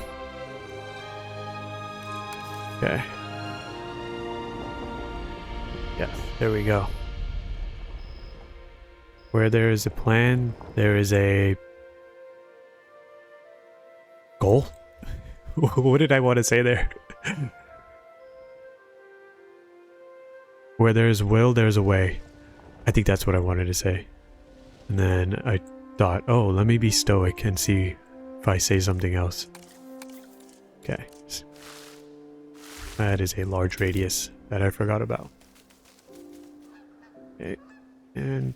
Okay. Yes, there we go. Where there is a plan, there is a goal? What did I want to say there? Where there is will, there's a way. I think that's what I wanted to say. And then I thought, oh, let me be stoic and see if I say something else. Okay. That is a large radius that I forgot about. Okay. And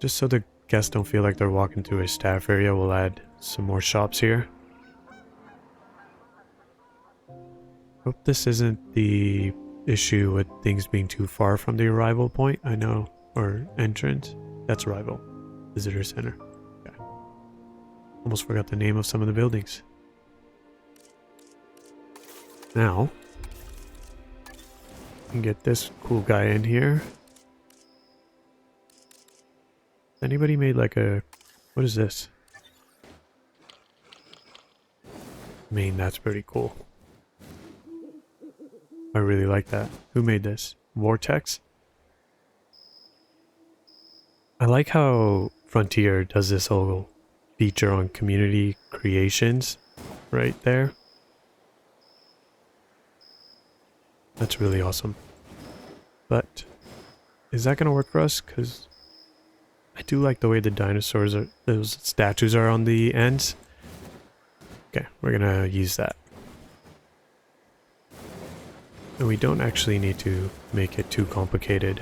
just so the guests don't feel like they're walking through a staff area, we'll add some more shops here. Hope this isn't the issue with things being too far from the arrival point. I know, or entrance. That's arrival. Visitor center. Okay. Almost forgot the name of some of the buildings. Now, we can get this cool guy in here. Anybody made like a... What is this? I mean, that's pretty cool. I really like that. Who made this? Vortex? I like how Frontier does this whole feature on community creations right there. That's really awesome. But is that going to work for us? Because I do like the way the dinosaurs are, those statues are on the ends. Okay, we're going to use that. And we don't actually need to make it too complicated.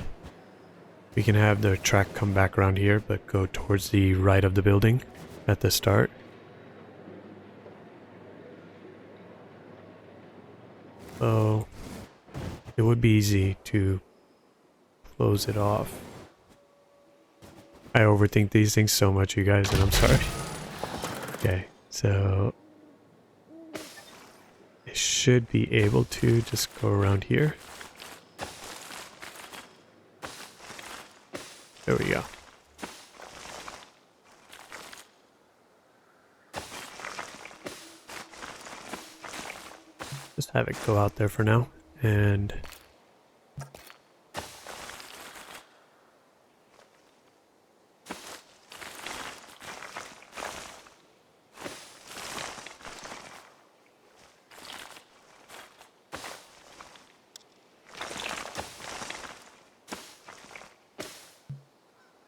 We can have the track come back around here, but go towards the right of the building at the start. So it would be easy to close it off. I overthink these things so much, you guys, and I'm sorry. Okay, so I should be able to just go around here. There we go. Just have it go out there for now, and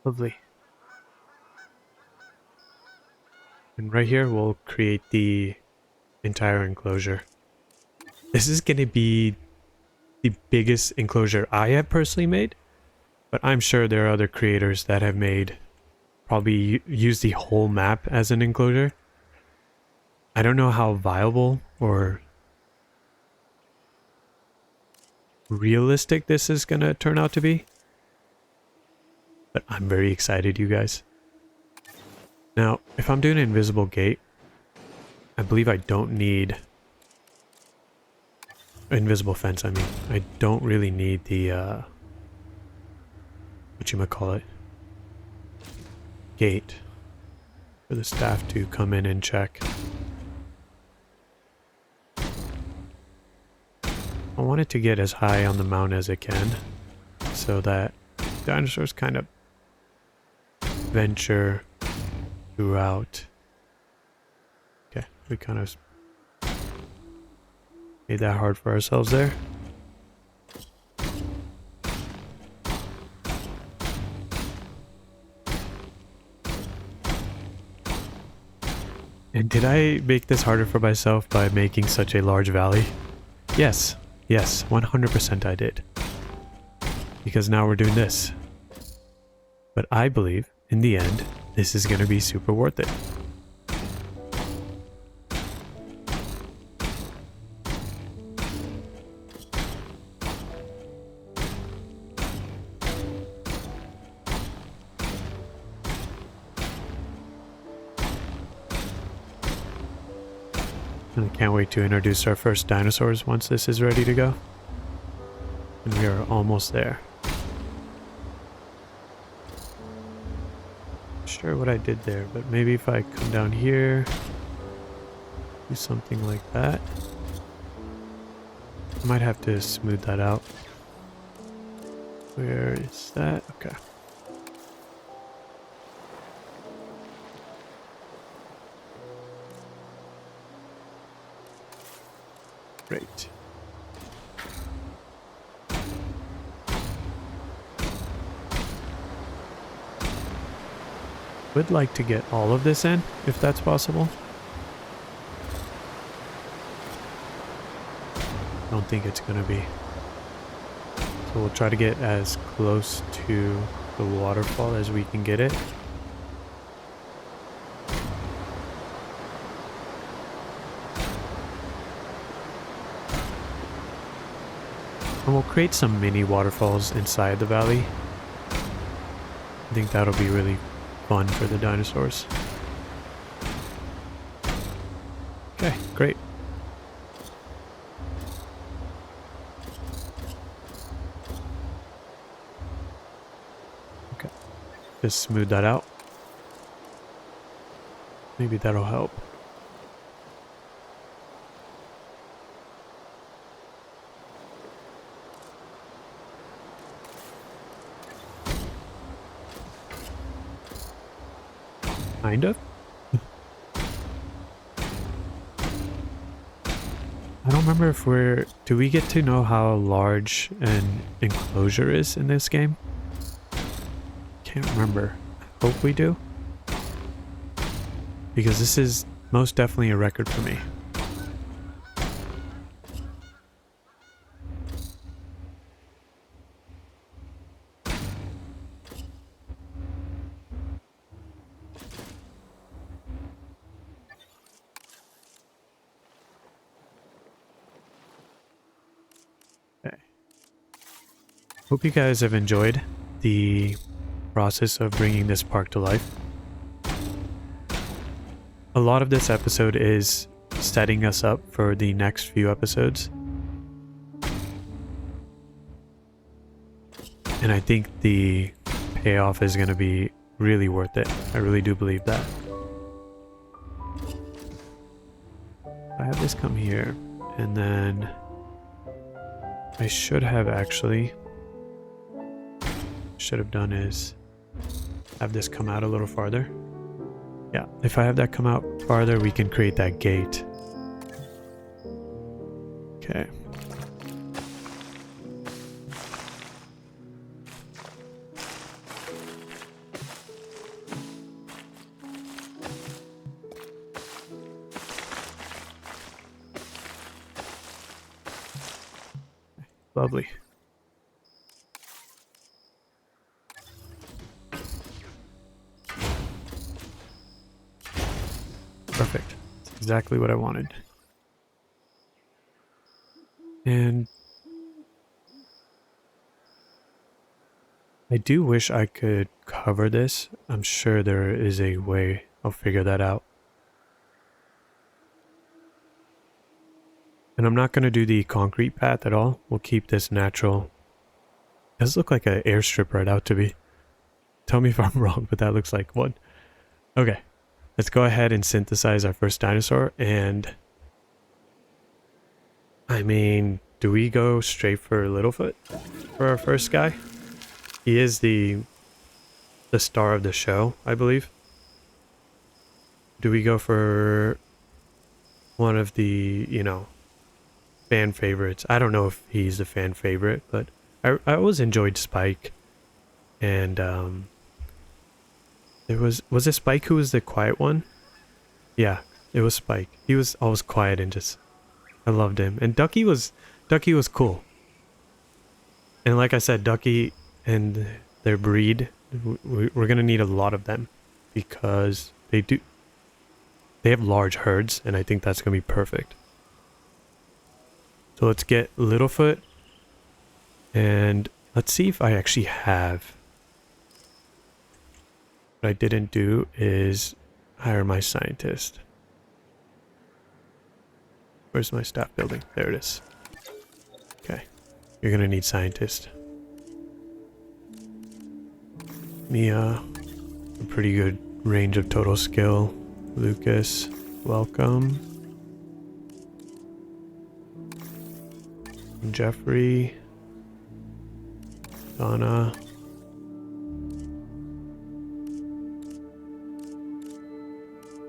lovely. And right here we'll create the entire enclosure. This is going to be the biggest enclosure I have personally made, but I'm sure there are other creators that have made, probably used the whole map as an enclosure. I don't know how viable or realistic this is gonna turn out to be. But I'm very excited, you guys. Now, if I'm doing an invisible gate, I believe I don't need... invisible fence, I mean. I don't really need the, whatchamacallit? Gate. For the staff to come in and check. I want it to get as high on the mountain as it can. So that dinosaurs kind of venture throughout. Okay, we kind of made that hard for ourselves there. And did I make this harder for myself by making such a large valley? Yes, yes, 100% I did. Because now we're doing this. But I believe, in the end, this is going to be super worth it. And I can't wait to introduce our first dinosaurs once this is ready to go. And we are almost there. Not sure what I did there, but maybe if I come down here, do something like that. I might have to smooth that out. Where is that? Okay. Great. Would like to get all of this in, if that's possible. Don't think it's gonna be. So we'll try to get as close to the waterfall as we can get it. And we'll create some mini waterfalls inside the valley. I think that'll be really fun for the dinosaurs. Okay, great. Okay, just smooth that out. Maybe that'll help. Kind of. I don't remember if we're... Do we get to know how large an enclosure is in this game? Can't remember. I hope we do. Because this is most definitely a record for me. Hope you guys have enjoyed the process of bringing this park to life. A lot of this episode is setting us up for the next few episodes. And I think the payoff is going to be really worth it. I really do believe that. I have this come here, and then I should have actually... should have done is have this come out a little farther. Yeah, if I have that come out farther, we can create that gate. Okay. Lovely. Perfect. That's exactly what I wanted. And I do wish I could cover this. I'm sure there is a way. I'll figure that out. And I'm not going to do the concrete path at all. We'll keep this natural. It does look like an airstrip right out to be. Tell me if I'm wrong, but that looks like one. Okay, let's go ahead and synthesize our first dinosaur. And I mean, do we go straight for Littlefoot for our first guy? He is the star of the show, I believe. Do we go for one of the, you know, fan favorites? I don't know if he's the fan favorite, but I always enjoyed Spike. And was it Spike who was the quiet one? Yeah, it was Spike. He was always quiet and just, I loved him. And Ducky was cool. And like I said, Ducky and their breed, we're gonna need a lot of them because they have large herds, and I think that's gonna be perfect. So let's get Littlefoot, and let's see if I actually have. What I didn't do is hire my scientist. Where's my staff building? There it is. Okay, you're gonna need scientist. Mia, a pretty good range of total skill. Lucas, welcome. Jeffrey, Donna.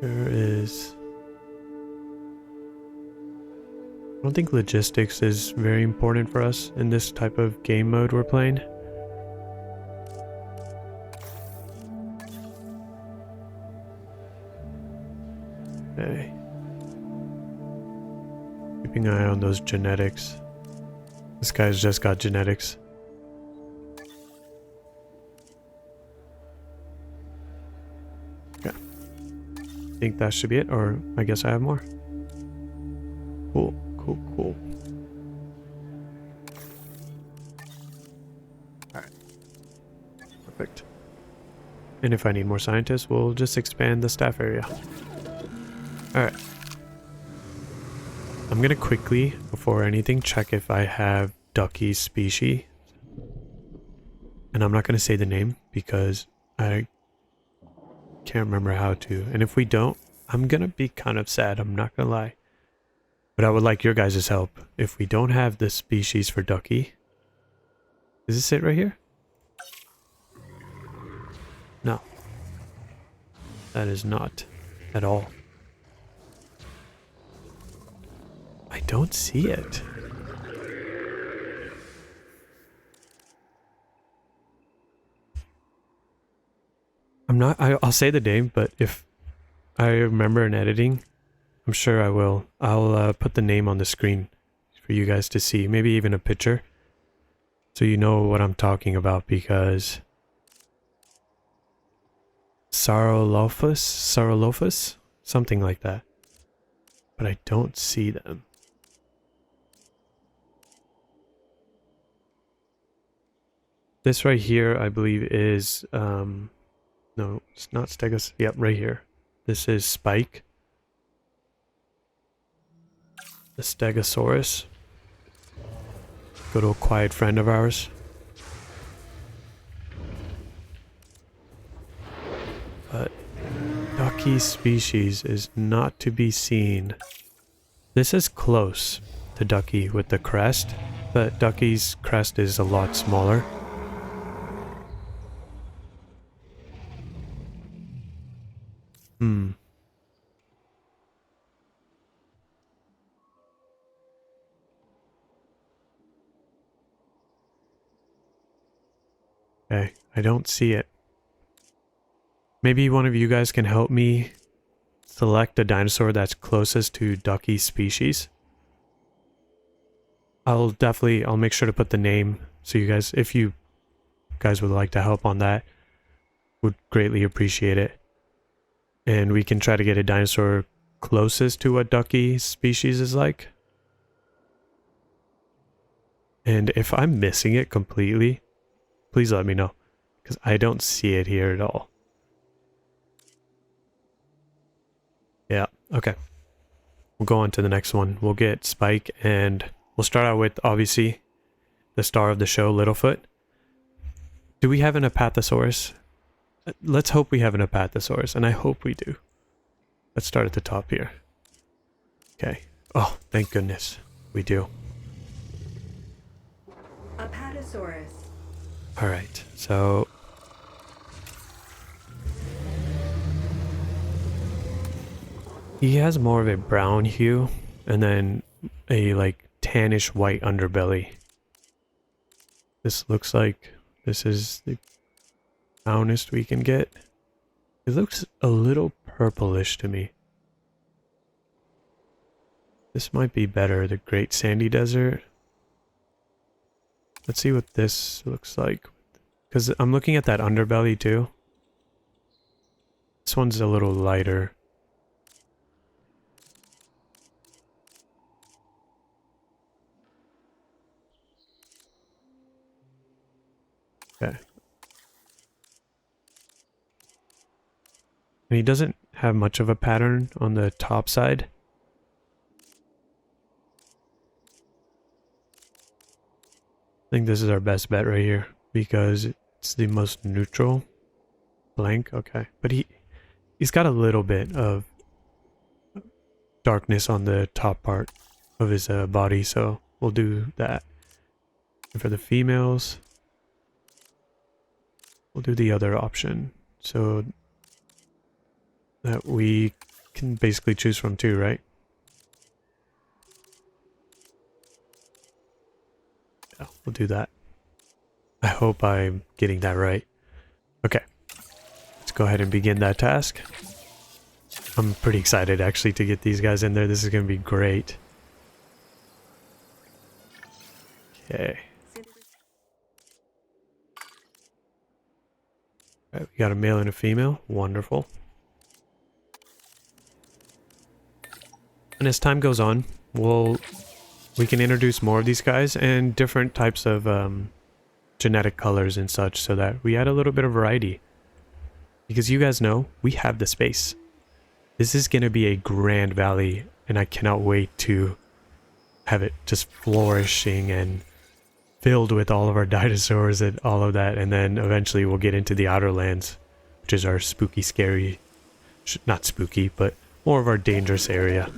There is. I don't think logistics is very important for us in this type of game mode we're playing. Okay. Keeping an eye on those genetics. This guy's just got genetics. Okay. I think that should be it, or I guess I have more. Cool, cool, cool. Alright. Perfect. And if I need more scientists, we'll just expand the staff area. Alright. I'm gonna quickly, before anything, check if I have Ducky's species. And I'm not gonna say the name because I can't remember how to. And if we don't, I'm gonna be kind of sad, I'm not gonna lie. But I would like your guys' help. If we don't have the species for Ducky... Is this it right here? No. That is not at all. I don't see it. I'll say the name, but if I remember in editing, I'm sure I will. I'll put the name on the screen for you guys to see. Maybe even a picture. So you know what I'm talking about, because... Sarolophus? Something like that. But I don't see them. This right here, I believe, is, no, it's not Stegosaurus. Yep, right here. This is Spike. The Stegosaurus. Good old quiet friend of ours. But Ducky's species is not to be seen. This is close to Ducky with the crest, but Ducky's crest is a lot smaller. Okay, I don't see it. Maybe one of you guys can help me select a dinosaur that's closest to Ducky's species. I'll make sure to put the name so you guys, if you guys would like to help on that, would greatly appreciate it. And we can try to get a dinosaur closest to what Ducky's species is like. And if I'm missing it completely, please let me know. because I don't see it here at all. Yeah, okay. We'll go on to the next one. We'll get Spike, and we'll start out with, obviously, the star of the show, Littlefoot. Do we have an Apathosaurus? Let's hope we have an Apathosaurus, and I hope we do. Let's start at the top here. Okay. Oh, thank goodness. We do. Apatosaurus. Alright, so... he has more of a brown hue, and then a, like, tannish white underbelly. This looks like this is the brownest we can get. It looks a little purplish to me. This might be better, the Great Sandy Desert. Let's see what this looks like. Because I'm looking at that underbelly too. This one's a little lighter. Okay. And he doesn't have much of a pattern on the top side. I think this is our best bet right here because it's the most neutral. Blank, okay. But he's got a little bit of darkness on the top part of his body, so we'll do that. And for the females, we'll do the other option so that we can basically choose from two, right? Yeah, we'll do that. I hope I'm getting that right. Okay, let's go ahead and begin that task. I'm pretty excited actually to get these guys in there. This is going to be great. Okay. Alright, we got a male and a female. Wonderful. And as time goes on, we can introduce more of these guys and different types of genetic colors and such so that we add a little bit of variety. Because you guys know, we have the space. This is going to be a grand valley, and I cannot wait to have it just flourishing and filled with all of our dinosaurs and all of that, and then eventually we'll get into the outer lands, which is our spooky, scary, not spooky, but more of our dangerous area.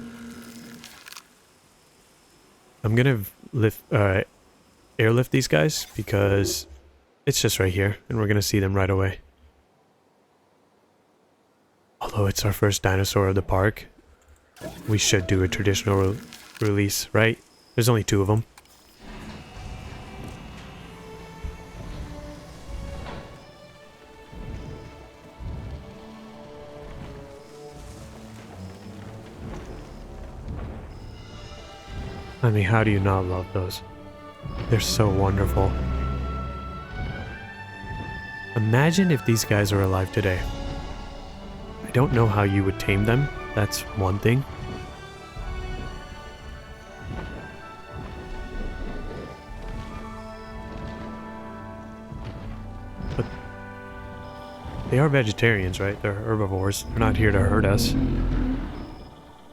I'm gonna airlift these guys because it's just right here, and we're gonna see them right away. Although it's our first dinosaur of the park, we should do a traditional release, right? There's only 2 of them. I mean, how do you not love those? They're so wonderful. Imagine if these guys were alive today. I don't know how you would tame them. That's one thing. But they are vegetarians, right? They're herbivores. They're not here to hurt us.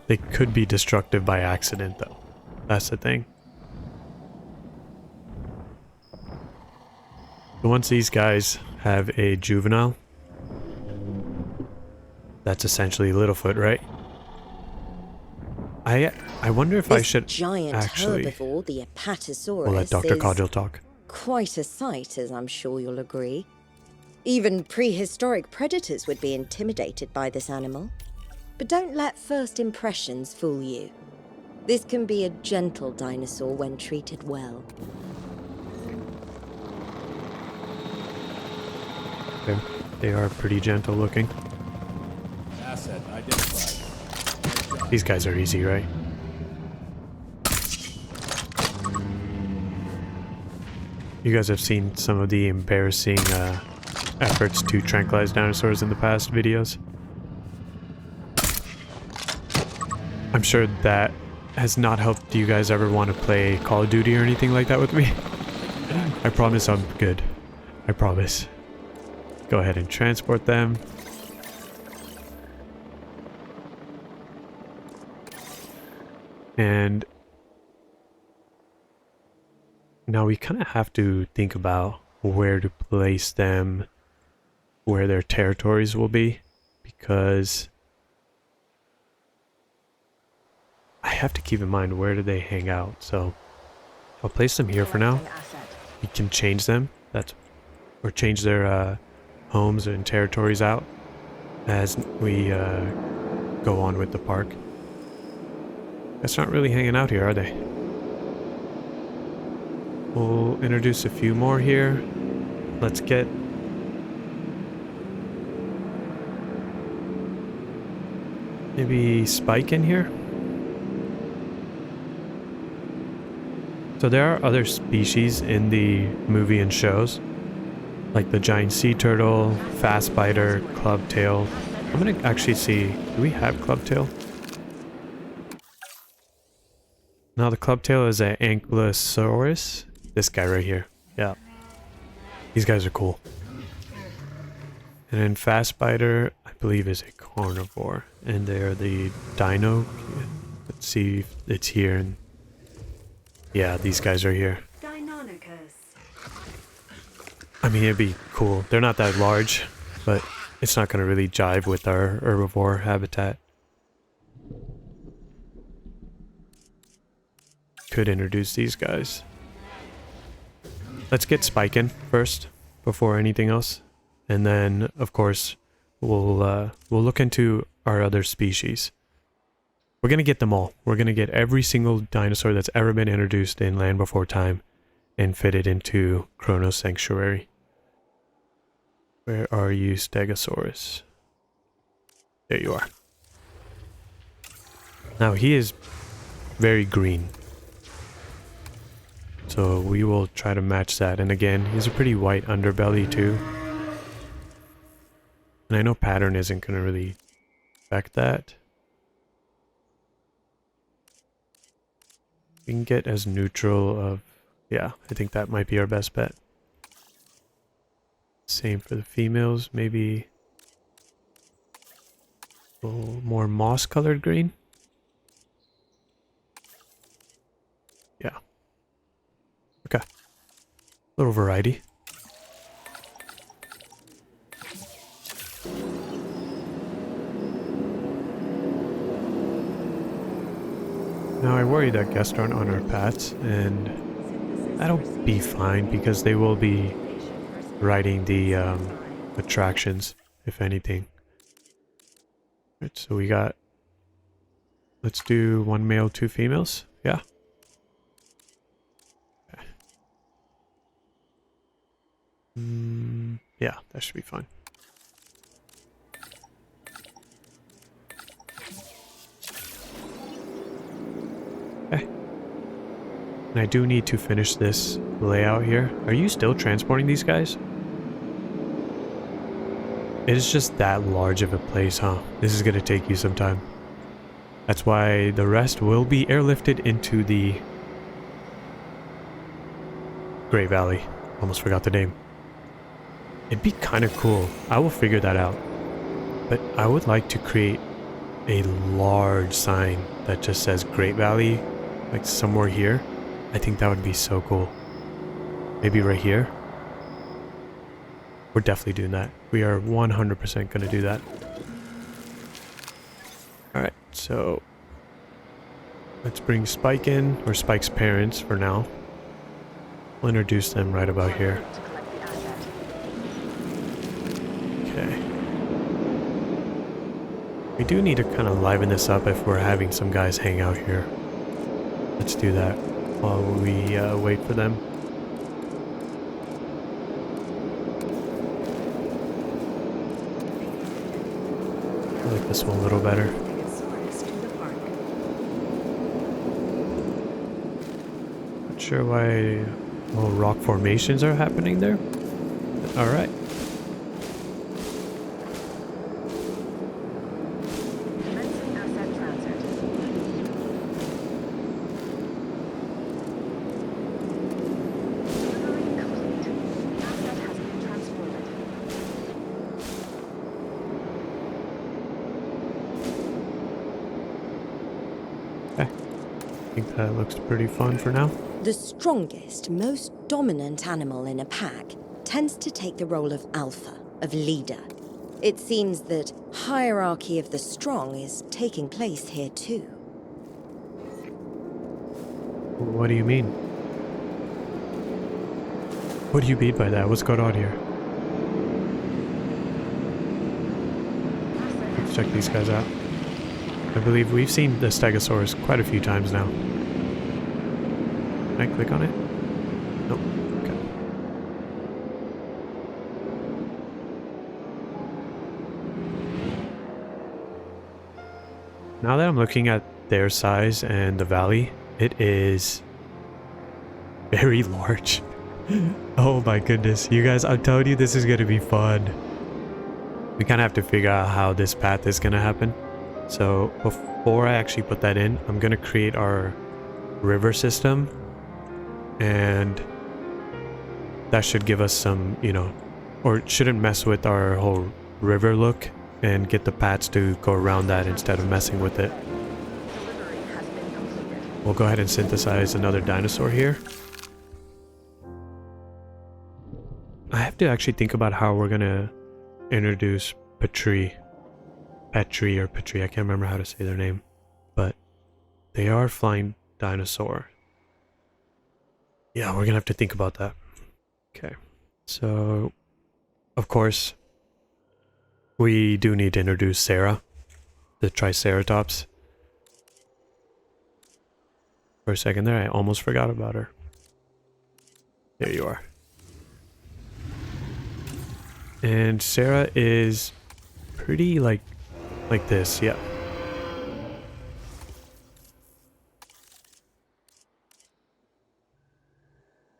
They could be destructive by accident, though. That's the thing. So once these guys have a juvenile, that's essentially Littlefoot, right? I wonder if I should giant actually... herbivore, the Apatosaurus, We'll let Dr. is Codgel talk. quite a sight, as I'm sure you'll agree. Even prehistoric predators would be intimidated by this animal. But don't let first impressions fool you. This can be a gentle dinosaur when treated well. Okay. They are pretty gentle looking. Asset identified. These guys are easy, right? You guys have seen some of the embarrassing efforts to tranquilize dinosaurs in the past videos. I'm sure that has not helped you guys ever want to play Call of Duty or anything like that with me. I promise I'm good. I promise. go ahead and transport them. And now we kind of have to think about where to place them, where their territories will be, because I have to keep in mind where do they hang out. So I'll place them here for now. We can change them, or change their homes and territories out as we go on with the park. That's not really hanging out here, are they? We'll introduce a few more here. Let's get maybe Spike in here. So there are other species in the movie and shows, like the giant sea turtle, fast biter, clubtail. I'm gonna actually see, do we have clubtail? Now the clubtail is an ankylosaurus. This guy right here. Yeah. These guys are cool. And then fast biter, I believe, is a carnivore. And they're the dino. Let's see if it's here. And yeah, these guys are here. I mean, it'd be cool. They're not that large, but it's not going to really jive with our herbivore habitat. Could introduce these guys. Let's get Spike in first before anything else, and then of course we'll look into our other species. We're gonna get them all. We're gonna get every single dinosaur that's ever been introduced in Land Before Time and fit it into Chronos Sanctuary. Where are you, Stegosaurus? There you are. Now he is very green, so we will try to match that. And again, he's a pretty white underbelly too. And I know pattern isn't going to really affect that. We can get as neutral of, yeah, I think that might be our best bet. Same for the females, maybe a little more moss colored green. Yeah. Okay. Little variety. Now I worry that guests aren't on our paths, and that'll be fine because they will be riding the attractions, if anything. Right, so we got, let's do 1 male, 2 females. Yeah. Okay. Yeah, that should be fine. Okay. And I do need to finish this layout here. Are you still transporting these guys? It is just that large of a place, huh? This is gonna take you some time. That's why the rest will be airlifted into the Great Valley. Almost forgot the name. It'd be kind of cool. I will figure that out. But I would like to create a large sign that just says Great Valley, like somewhere here. I think that would be so cool. Maybe right here. We're definitely doing that. We are 100% going to do that. Alright, so let's bring Spike in, or Spike's parents for now. We'll introduce them right about here. Okay. We do need to kind of liven this up if we're having some guys hang out here. Let's do that while we wait for them. I like this one a little better. Not sure why little rock formations are happening there. Alright. Okay. I think that looks pretty fun for now. The strongest, most dominant animal in a pack tends to take the role of alpha, of leader. It seems that hierarchy of the strong is taking place here too. What do you mean? What do you mean by that? What's going on here? Let's check these guys out. I believe we've seen the Stegosaurus quite a few times now. Can I click on it? Nope. Okay. Now that I'm looking at their size and the valley, it is very large. Oh my goodness. You guys, I'm telling you, this is going to be fun. We kind of have to figure out how this path is going to happen. So before I actually put that in, I'm going to create our river system. And that should give us some, you know, or it shouldn't mess with our whole river look and get the paths to go around that instead of messing with it. We'll go ahead and synthesize another dinosaur here. I have to actually think about how we're gonna introduce Petrie, I can't remember how to say their name, but they are flying dinosaur. Yeah, we're gonna have to think about that. Okay, so of course we do need to introduce Sarah, the Triceratops. For a second there, I almost forgot about her. There you are. And Sarah is pretty like this, yeah.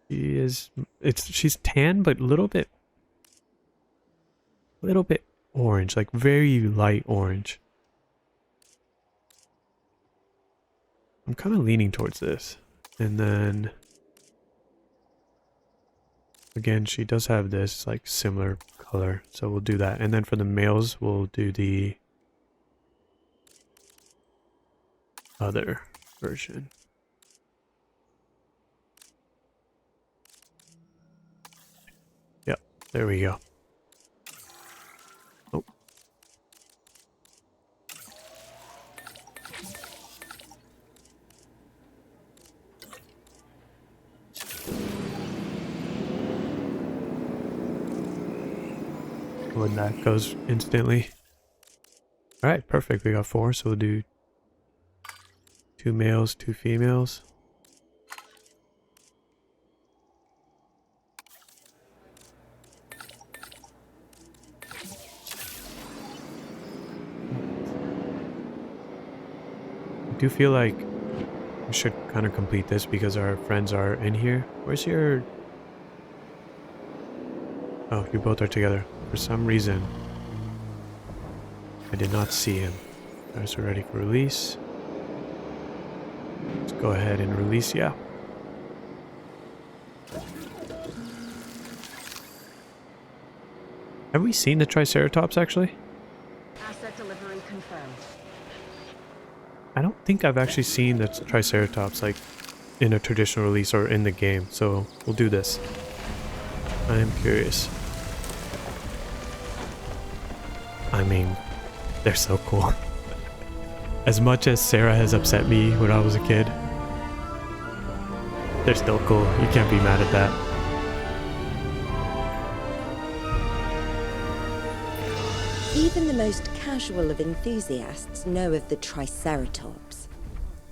She's tan but a little bit orange, like very light orange. I'm kind of leaning towards this. And then again, she does have this like similar color, so we'll do that. And then for the males, we'll do the other version. Yep, there we go. Oh. When that goes instantly. Alright, perfect. We got 4, so we'll do 2 males, 2 females. I do feel like we should kind of complete this because our friends are in here. Where's your... Oh, you both are together. For some reason, I did not see him. Guys are ready for release. Let's go ahead and release, yeah. Have we seen the Triceratops actually? Asset delivery confirmed. I don't think I've actually seen the Triceratops like in a traditional release or in the game, so we'll do this. I am curious. I mean, they're so cool. As much as Sarah has upset me when I was a kid, they're still cool. You can't be mad at that. Even the most casual of enthusiasts know of the Triceratops.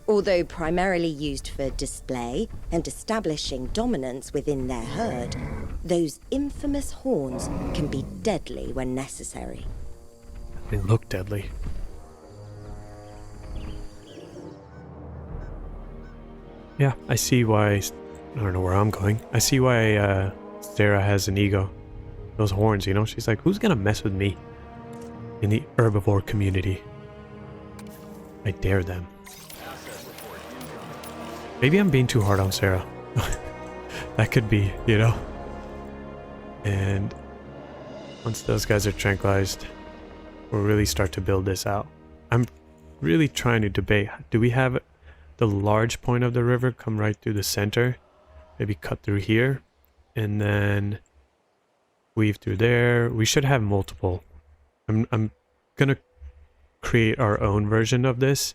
Although primarily used for display and establishing dominance within their herd, those infamous horns can be deadly when necessary. They look deadly. Yeah, I see why... I don't know where I'm going. I see why Sarah has an ego. Those horns, you know? She's like, who's gonna mess with me? In the herbivore community. I dare them. Maybe I'm being too hard on Sarah. That could be, you know? And once those guys are tranquilized, we'll really start to build this out. I'm really trying to debate, do we have the large point of the river come right through the center, maybe cut through here, and then weave through there. We should have multiple. I'm gonna create our own version of this,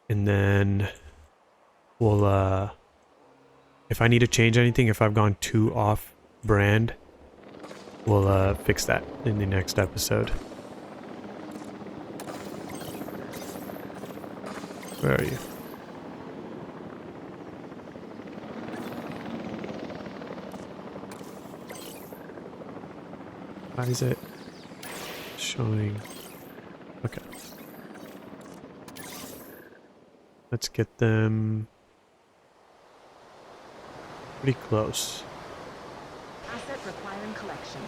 and then we'll if I need to change anything, if I've gone too off brand, we'll fix that in the next episode. Where are you? Why is it showing? Okay. Let's get them pretty close. Asset requiring collection.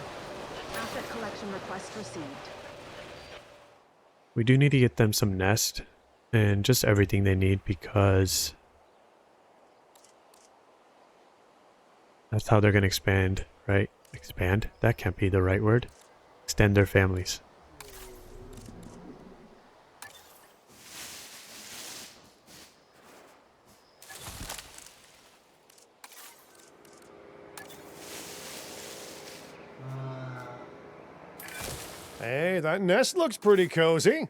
Asset collection request received. We do need to get them some nest and just everything they need, because that's how they're going to expand, right? Expand? That can't be the right word. Extend their families. Hey, that nest looks pretty cozy.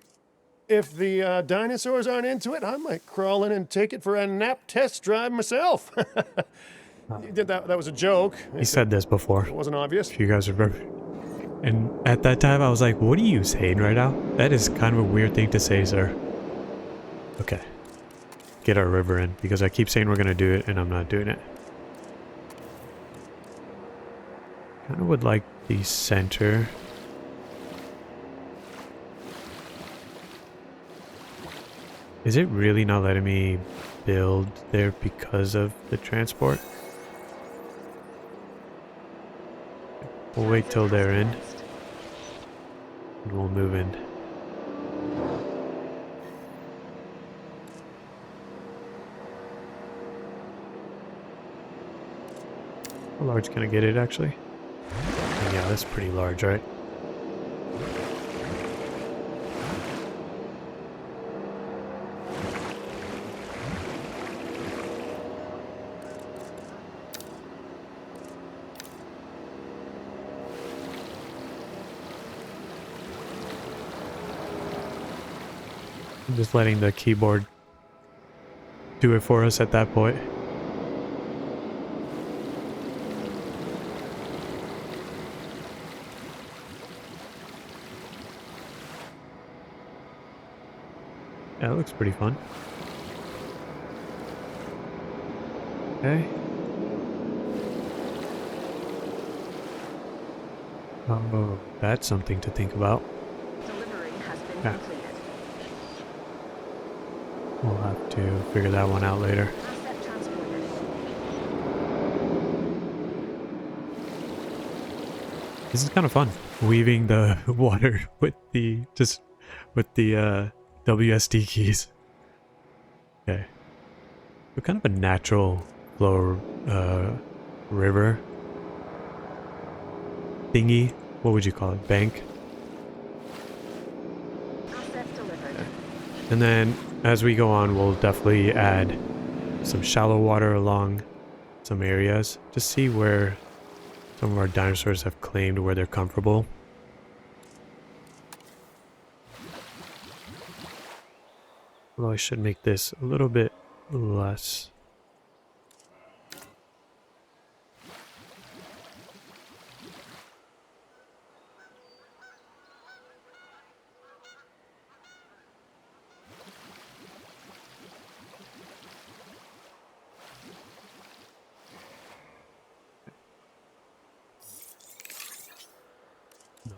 If the dinosaurs aren't into it, I might crawl in and take it for a nap test drive myself. That was a joke. He said this before, It wasn't obvious. if you guys remember. And at that time, I was like, what are you saying right now? That is kind of a weird thing to say, sir. Okay. Get our river in, because I keep saying we're going to do it, and I'm not doing it. Kind of would like the center. Is it really not letting me build there because of the transport? We'll wait till they're in, and we'll move in. How large can I get it, actually? Yeah, that's pretty large, right? I'm just letting the keyboard do it for us at that point. Yeah, it looks pretty fun. Okay. Oh, that's something to think about. Delivery has been Yeah. completed. We'll have to figure that one out later. Asset transported. This is kind of fun, weaving the water with the WSD keys. Okay, so kind of a natural flow river thingy. What would you call it? Bank. Asset delivered. And then as we go on, we'll definitely add some shallow water along some areas to see where some of our dinosaurs have claimed where they're comfortable. Although I should make this a little bit less.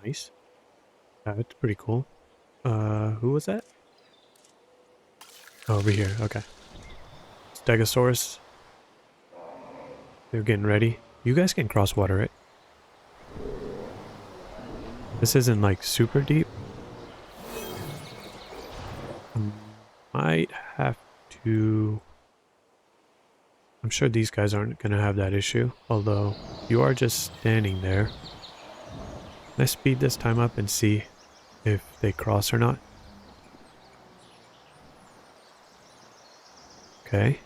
Nice. That's pretty cool. Who was that? Oh, over here. Okay. Stegosaurus. They're getting ready. You guys can cross water it. This isn't like super deep. Might have to... I'm sure these guys aren't going to have that issue. Although, you are just standing there. Let's speed this time up and see if they cross or not. Okay.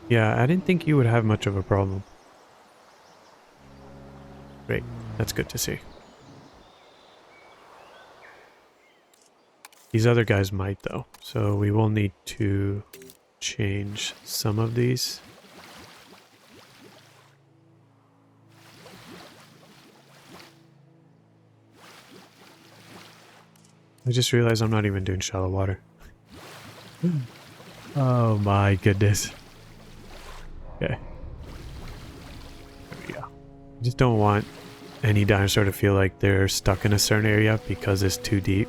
Yeah, I didn't think you would have much of a problem. Great. That's good to see. These other guys might, though. So we will need to change some of these. I just realized I'm not even doing shallow water. Oh my goodness. Okay. There we go. I just don't want any dinosaur to feel like they're stuck in a certain area because it's too deep.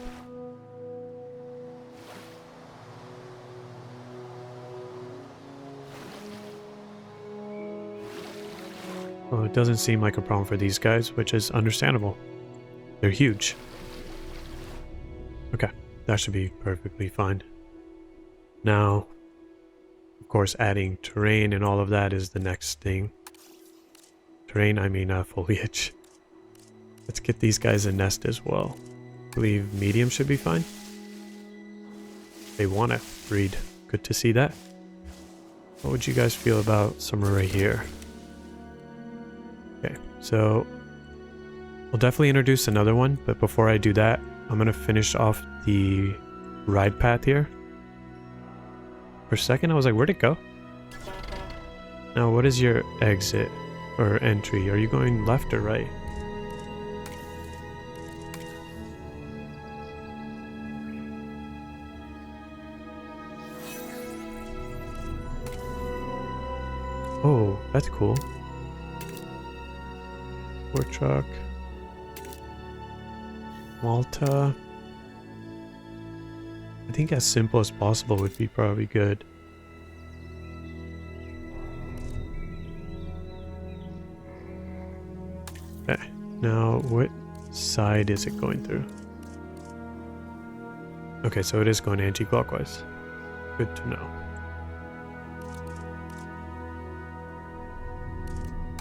Well, it doesn't seem like a problem for these guys, which is understandable. They're huge. Okay, that should be perfectly fine. Now, of course, adding terrain and all of that is the next thing. Terrain, I mean foliage. Let's get these guys a nest as well. I believe medium should be fine. They want to breed. Good to see that. What would you guys feel about somewhere right here? Okay, so we'll definitely introduce another one, but before I do that, I'm going to finish off the ride path here. For a second, I was like, where'd it go? Now, what is your exit or entry? Are you going left or right? Oh, that's cool. Work truck. Malta. I think as simple as possible would be probably good. Okay, now what side is it going through? Okay, so it is going anti-clockwise. Good to know.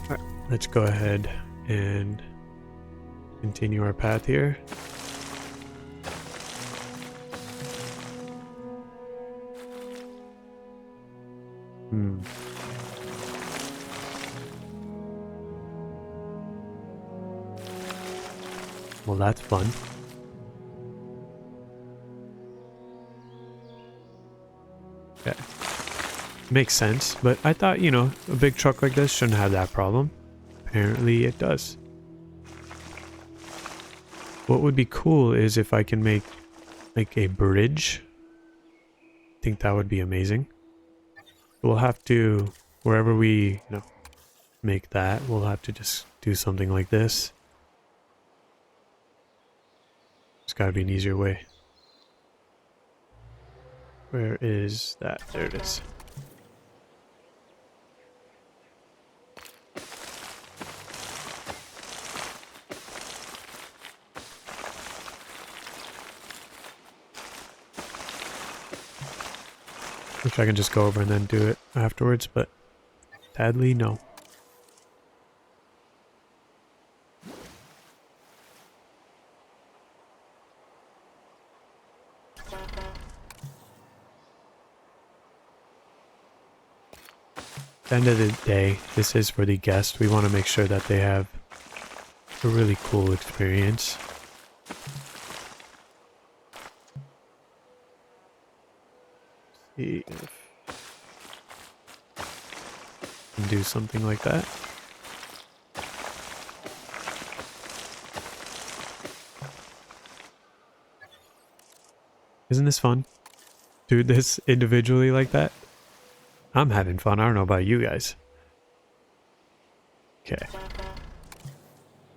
Alright, let's go ahead and continue our path here. Well, that's fun. Okay. Makes sense, but I thought, you know, a big truck like this shouldn't have that problem. Apparently it does. What would be cool is if I can make like a bridge. I think that would be amazing. We'll have to, wherever we, make that, we'll have to just do something like this. There's gotta be an easier way. Where is that? There it is. Wish I can just go over and then do it afterwards, but sadly, no. At the end of the day, this is for the guests. We want to make sure that they have a really cool experience. See if we can do something like that. Isn't this fun? Do this individually like that? I'm having fun. I don't know about you guys. Okay.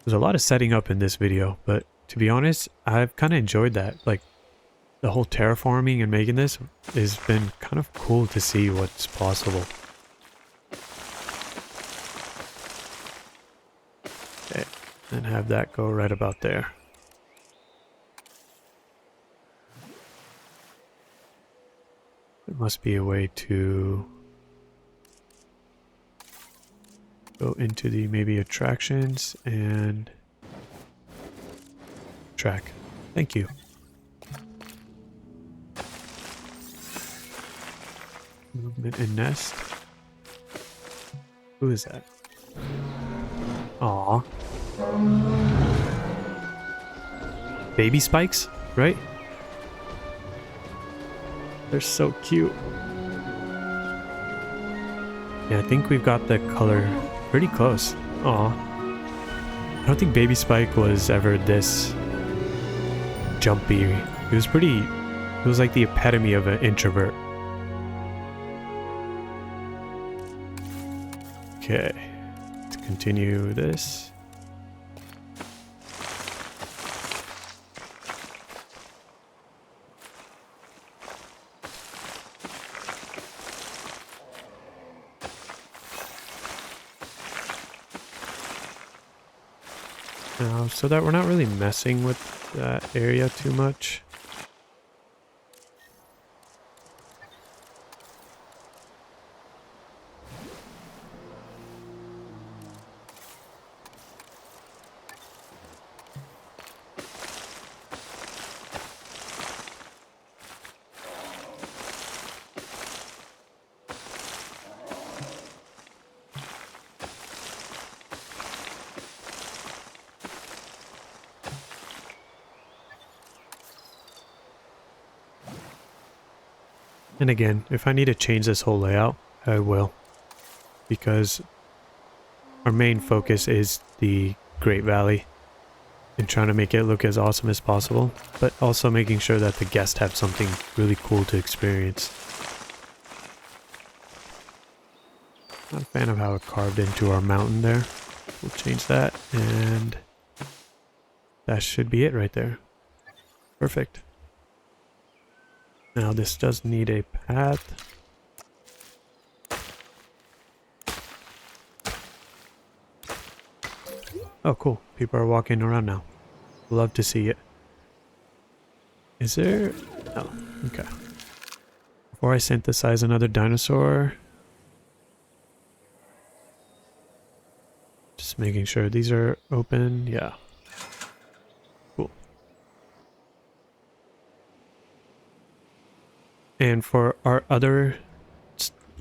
There's a lot of setting up in this video, but to be honest, I've kind of enjoyed that. Like, the whole terraforming and making this has been kind of cool to see what's possible. Okay, and have that go right about there. There must be a way to go into the maybe attractions and track. Thank you. Movement and nest. Who is that? Aw. Baby spikes, right? They're so cute. Yeah, I think we've got the color pretty close. Aw. I don't think Baby Spike was ever this jumpy. It was like the epitome of an introvert. Okay, let's continue this. So that we're not really messing with that area too much. And again, if I need to change this whole layout, I will. Because our main focus is the Great Valley and trying to make it look as awesome as possible, but also making sure that the guests have something really cool to experience. Not a fan of how it carved into our mountain there. We'll change that, and that should be it right there. Perfect. Now this does need a path. Oh cool, people are walking around now. Love to see it. Is there... Oh, okay. Before I synthesize another dinosaur... Just making sure these are open, yeah. Cool. And for our other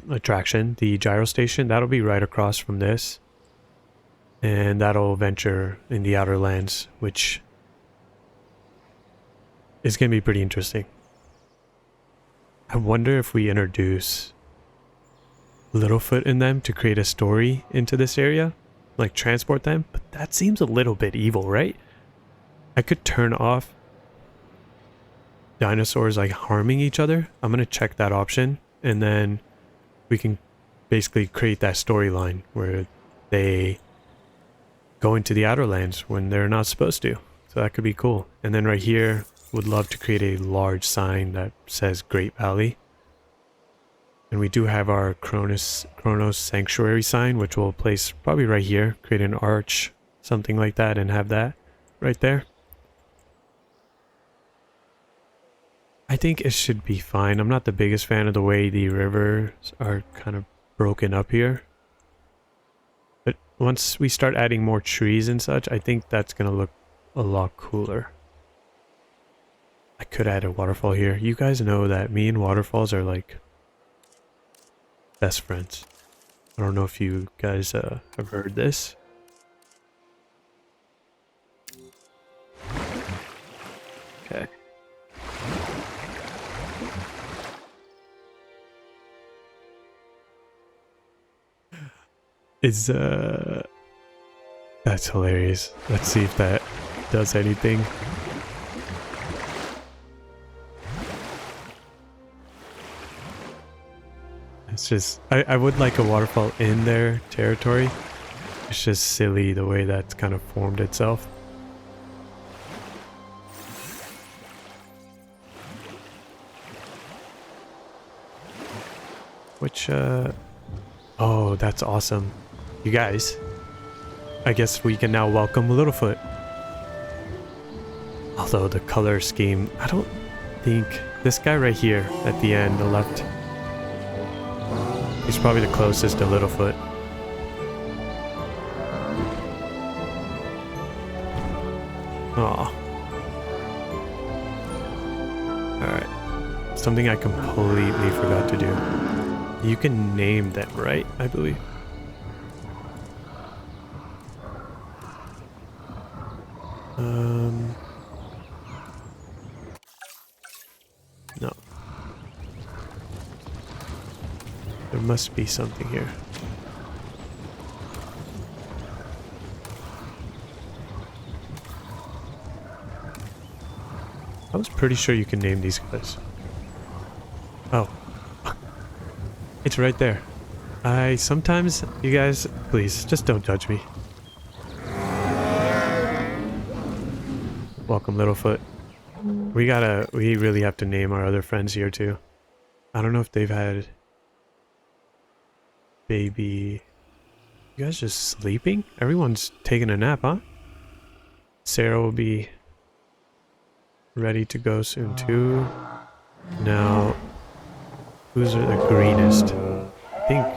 attraction, the gyro station, that'll be right across from this. And that'll venture in the outer lands, which is going to be pretty interesting. I wonder if we introduce Littlefoot in them to create a story into this area, like transport them, but that seems a little bit evil, right? I could turn off dinosaurs like harming each other. I'm going to check that option, and then we can basically create that storyline where they go into the outer lands when they're not supposed to. So that could be cool. And then right here, would love to create a large sign that says Great Valley. And we do have our Chronos Sanctuary sign, which we'll place probably right here. Create an arch, something like that, and have that right there. I think it should be fine. I'm not the biggest fan of the way the rivers are kind of broken up here. But once we start adding more trees and such, I think that's going to look a lot cooler. I could add a waterfall here. You guys know that me and waterfalls are like best friends. I don't know if you guys have heard this. Okay. That's hilarious. Let's see if that does anything. It's just, I would like a waterfall in their territory. It's just silly the way that's kind of formed itself. Which, oh, that's awesome. You guys, I guess we can now welcome Littlefoot. Although the color scheme, I don't think, this guy right here at the end, the left, he's probably the closest to Littlefoot. Aw. Alright. Something I completely forgot to do. You can name them, right? I believe. No. There must be something here. I was pretty sure you can name these guys. Oh. It's right there. Sometimes, you guys, please, just don't judge me. Welcome, Littlefoot. We really have to name our other friends here too. I don't know if they've had baby. You guys just sleeping? Everyone's taking a nap, huh? Sarah will be ready to go soon too. Now, who's the greenest? I think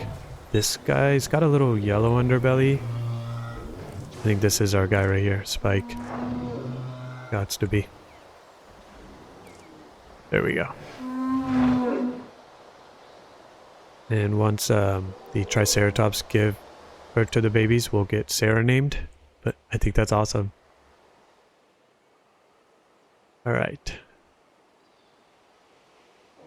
this guy's got a little yellow underbelly. I think this is our guy right here, Spike. Gots to be. There we go. And once the Triceratops give birth to the babies, we'll get Sarah named. But I think that's awesome. Alright.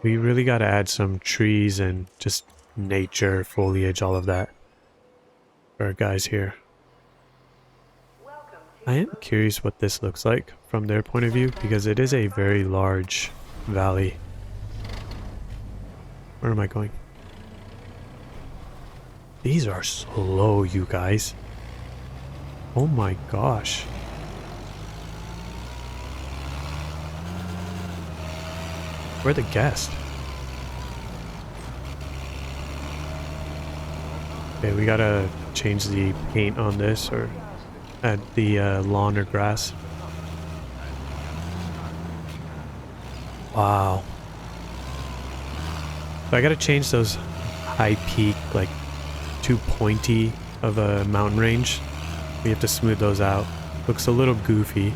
We really gotta add some trees and just nature, foliage, all of that for our guys here. I am curious what this looks like from their point of view, because it is a very large valley. Where am I going? These are slow, you guys. Oh my gosh. We're the guest. Okay, we gotta change the paint on this or add the lawn or grass. Wow. So I gotta change those high peak, like too pointy of a mountain range. We have to smooth those out. Looks a little goofy.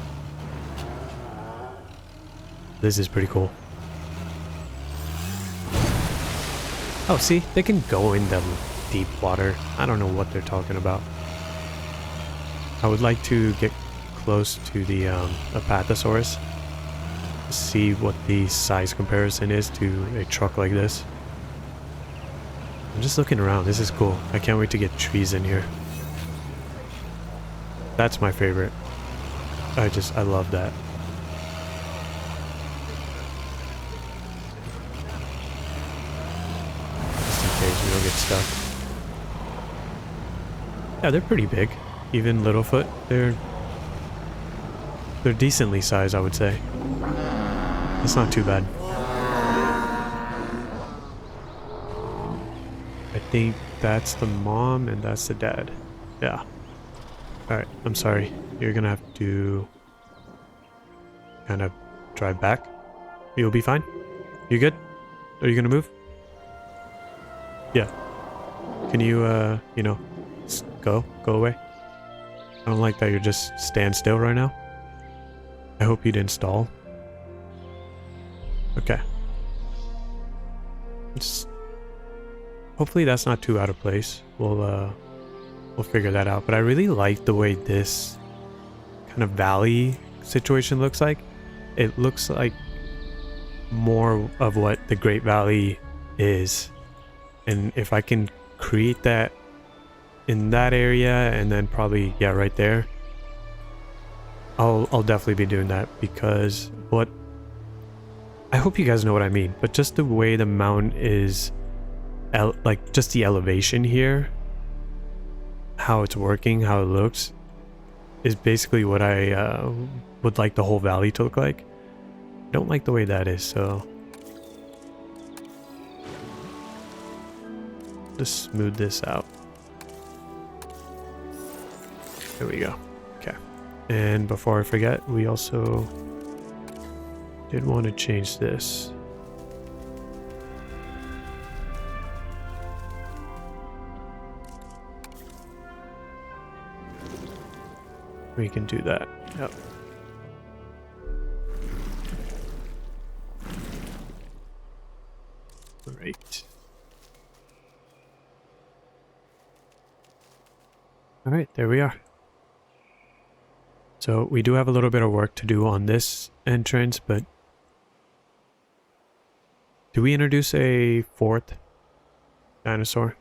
This is pretty cool. Oh, see? They can go in the deep water. I don't know what they're talking about. I would like to get close to the Apathosaurus. See what the size comparison is to a truck like this. I'm just looking around. This is cool. I can't wait to get trees in here. That's my favorite. I love that. Just in case we don't get stuck. Yeah, they're pretty big. Even Littlefoot, they're decently sized, I would say. It's not too bad. I think that's the mom and that's the dad. Yeah. Alright, I'm sorry. You're gonna have to kind of drive back. You'll be fine? You good? Are you gonna move? Yeah. Can you, you know, go away? I don't like that you're just stand still right now. I hope you didn't stall. Okay. Hopefully that's not too out of place. We'll figure that out. But I really like the way this kind of valley situation looks like. It looks like more of what the Great Valley is. And if I can create that in that area and then probably, yeah, right there, I'll definitely be doing that, because what I hope you guys know what I mean, but just the way the mountain is, like just the elevation here, how it's working, how it looks, is basically what I would like the whole valley to look like. I don't like the way that is, so just smooth this out. There we go. Okay. And before I forget, we also did want to change this. We can do that. Yep. Great. All right, there we are. So we do have a little bit of work to do on this entrance, but do we introduce a fourth dinosaur?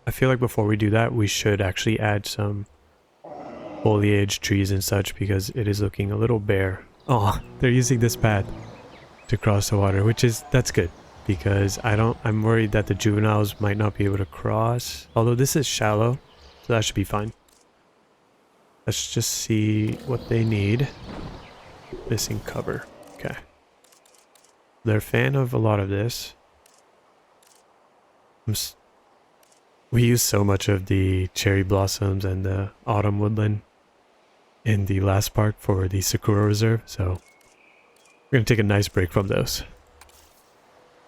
I feel like before we do that, we should actually add some foliage, trees and such, because it is looking a little bare. Oh, they're using this path to cross the water, that's good, because I'm worried that the juveniles might not be able to cross, although this is shallow, so that should be fine. Let's just see what they need. Missing cover. Okay. They're a fan of a lot of this. We use so much of the cherry blossoms and the autumn woodland in the last part for the Sakura Reserve, so we're going to take a nice break from those.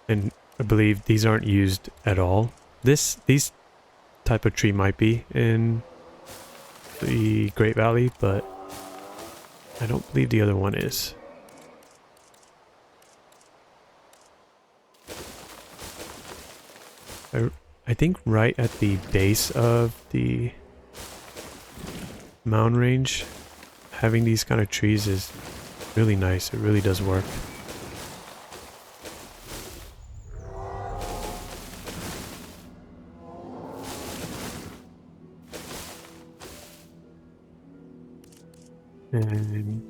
And I believe these aren't used at all. These type of tree might be in the Great Valley, but I don't believe the other one is. I think right at the base of the mountain range, having these kind of trees is really nice. It really does work. And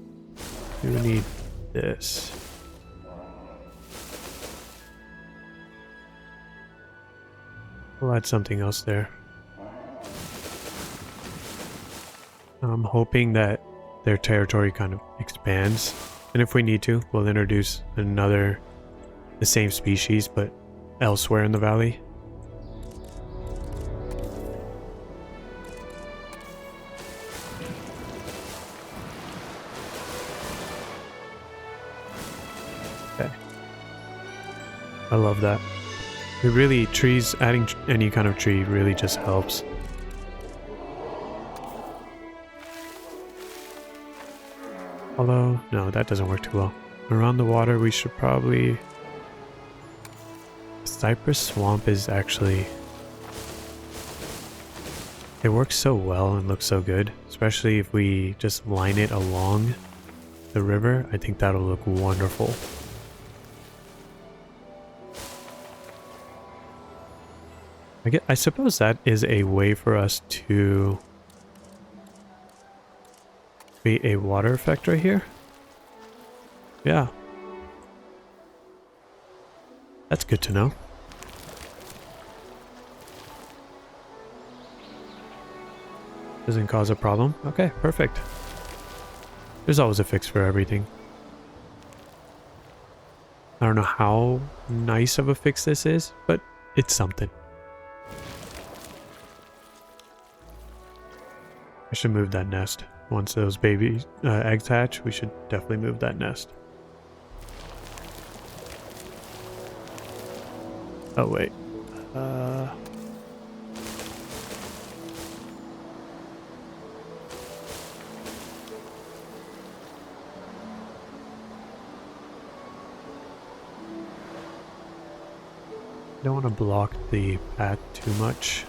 we need this. We'll add something else there. I'm hoping that their territory kind of expands, and if we need to, we'll introduce the same species, but elsewhere in the valley. Okay. I love that. It really, adding any kind of tree really just helps. Although, no, that doesn't work too well. Around the water, we should probably... Cypress Swamp is actually... It works so well and looks so good, especially if we just line it along the river. I think that'll look wonderful. I suppose that is a way for us to create a water effect right here. Yeah. That's good to know. Doesn't cause a problem. Okay, perfect. There's always a fix for everything. I don't know how nice of a fix this is, but it's something. I should move that nest. Once those baby eggs hatch, we should definitely move that nest. Oh, wait. Don't want to block the path too much.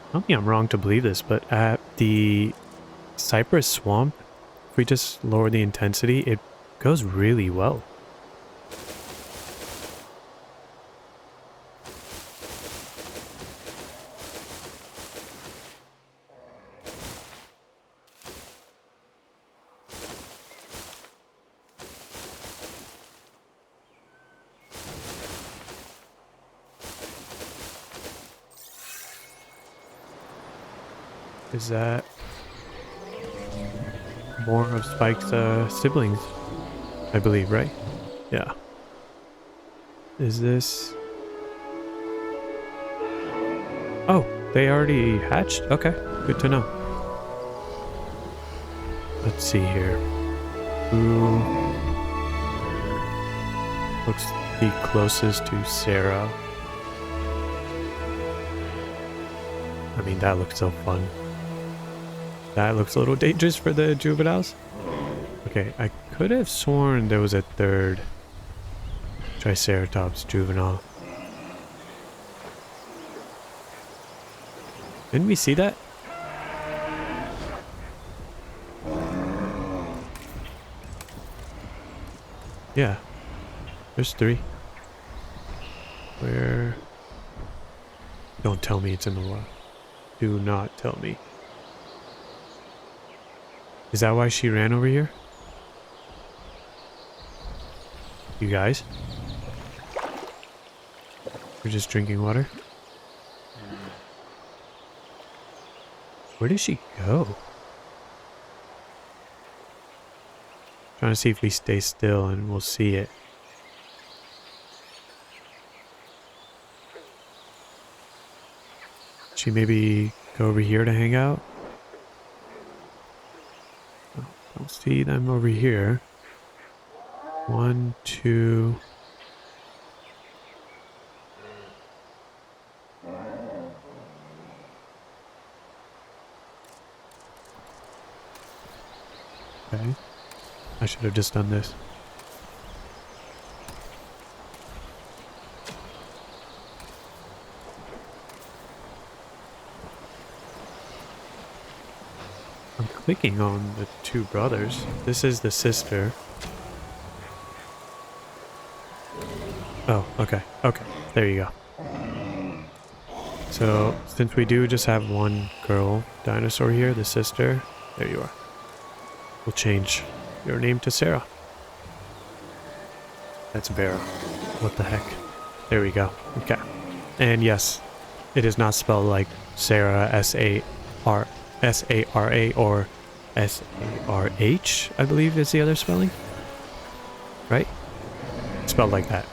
I don't think I'm wrong to believe this, but at the Cypress Swamp, if we just lower the intensity, it goes really well. Is that more of Spike's siblings, I believe, right? Yeah. Is this... Oh, they already hatched? Okay, good to know. Let's see here. Who looks the closest to Sarah? I mean, that looks so fun. That looks a little dangerous for the juveniles. Okay, I could have sworn there was a third Triceratops juvenile. Didn't we see that? Yeah. There's 3. Where? Don't tell me it's in the wild. Do not tell me. Is that why she ran over here? You guys? We're just drinking water? Where did she go? Trying to see if we stay still and we'll see it. She maybe go over here to hang out? Oh, don't see them over here. 1, 2. Okay. I should have just done this. I'm clicking on the 2 brothers. This is the sister. Oh, okay. Okay. There you go. So, since we do just have 1 girl dinosaur here, the sister, there you are. We'll change your name to Sarah. That's Vera. What the heck? There we go. Okay. And yes, it is not spelled like Sarah, S-A-R-A, or S-A-R-H, I believe is the other spelling. Right? It's spelled like that.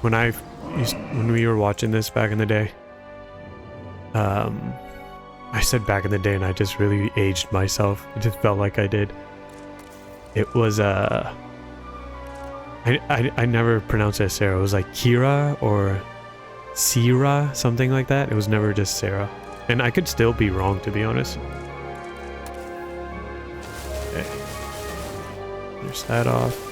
When we were watching this back in the day, I said back in the day and I just really aged myself. It just felt like I did. It was, I never pronounced it as Sarah. It was like Kira or Sira, something like that. It was never just Sarah. And I could still be wrong, to be honest. Okay. Finish that off.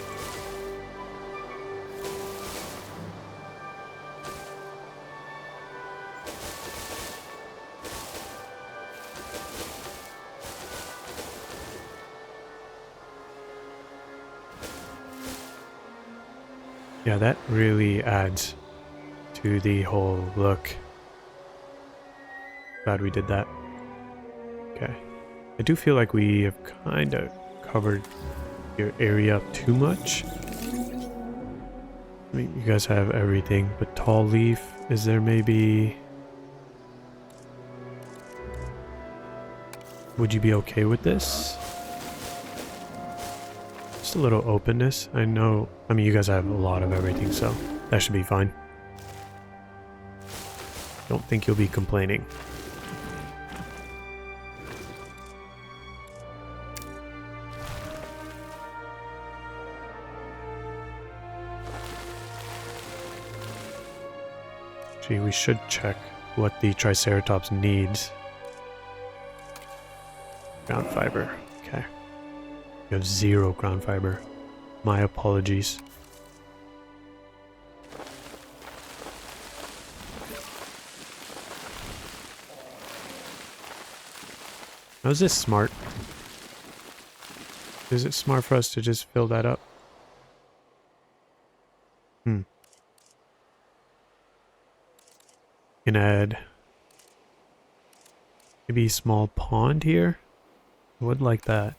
Yeah, that really adds to the whole look. Glad we did that. Okay. I do feel like we have kind of covered your area up too much. I mean, you guys have everything, but tall leaf, is there maybe... Would you be okay with this? Just a little openness. I know, I mean, you guys have a lot of everything, so that should be fine. Don't think you'll be complaining. Gee, we should check what the Triceratops needs. Ground fiber. Okay. You have 0 ground fiber. My apologies. How is this smart? Is it smart for us to just fill that up? Can add maybe a small pond here. I would like that.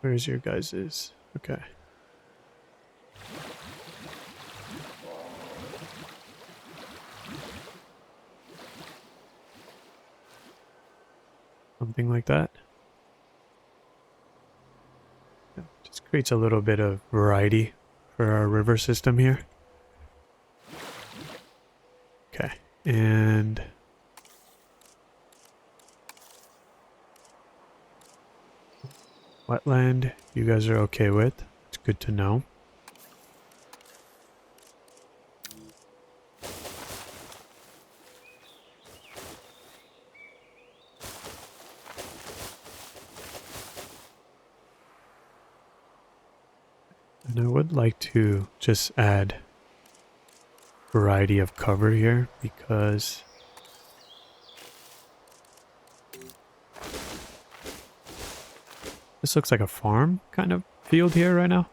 Where's your guys's? Okay. Something like that. Yeah, just creates a little bit of variety for our river system here. Okay, and wetland you guys are okay with. It's good to know. And I would like to just add variety of cover here because this looks like a farm kind of field here right now.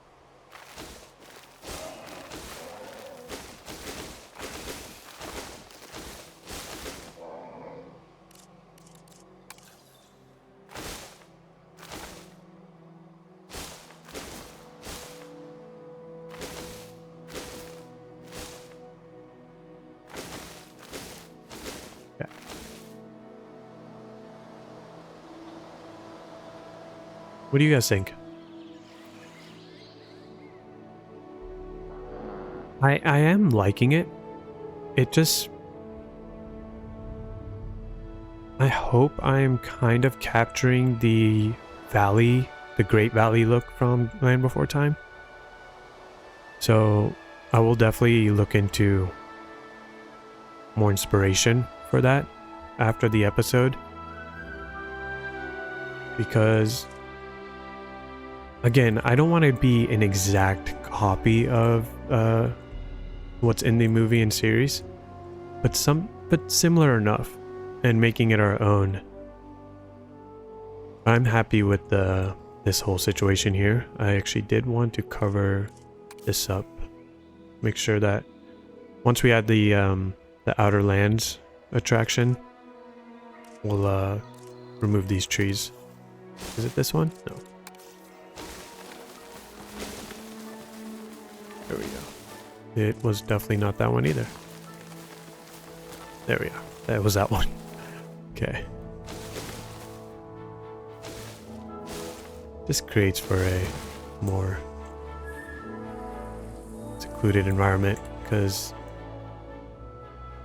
What do you guys think? I am liking it. It just... I hope I'm kind of capturing the valley, the Great Valley look from Land Before Time. So I will definitely look into more inspiration for that after the episode. Because... again, I don't want to be an exact copy of what's in the movie and series, but similar enough, and making it our own. I'm happy with this whole situation here. I actually did want to cover this up, make sure that once we add the Outer Lands attraction, we'll remove these trees. Is it this one? No. There we go. It was definitely not that one either. There we go. That was that one. Okay. This creates for a more secluded environment because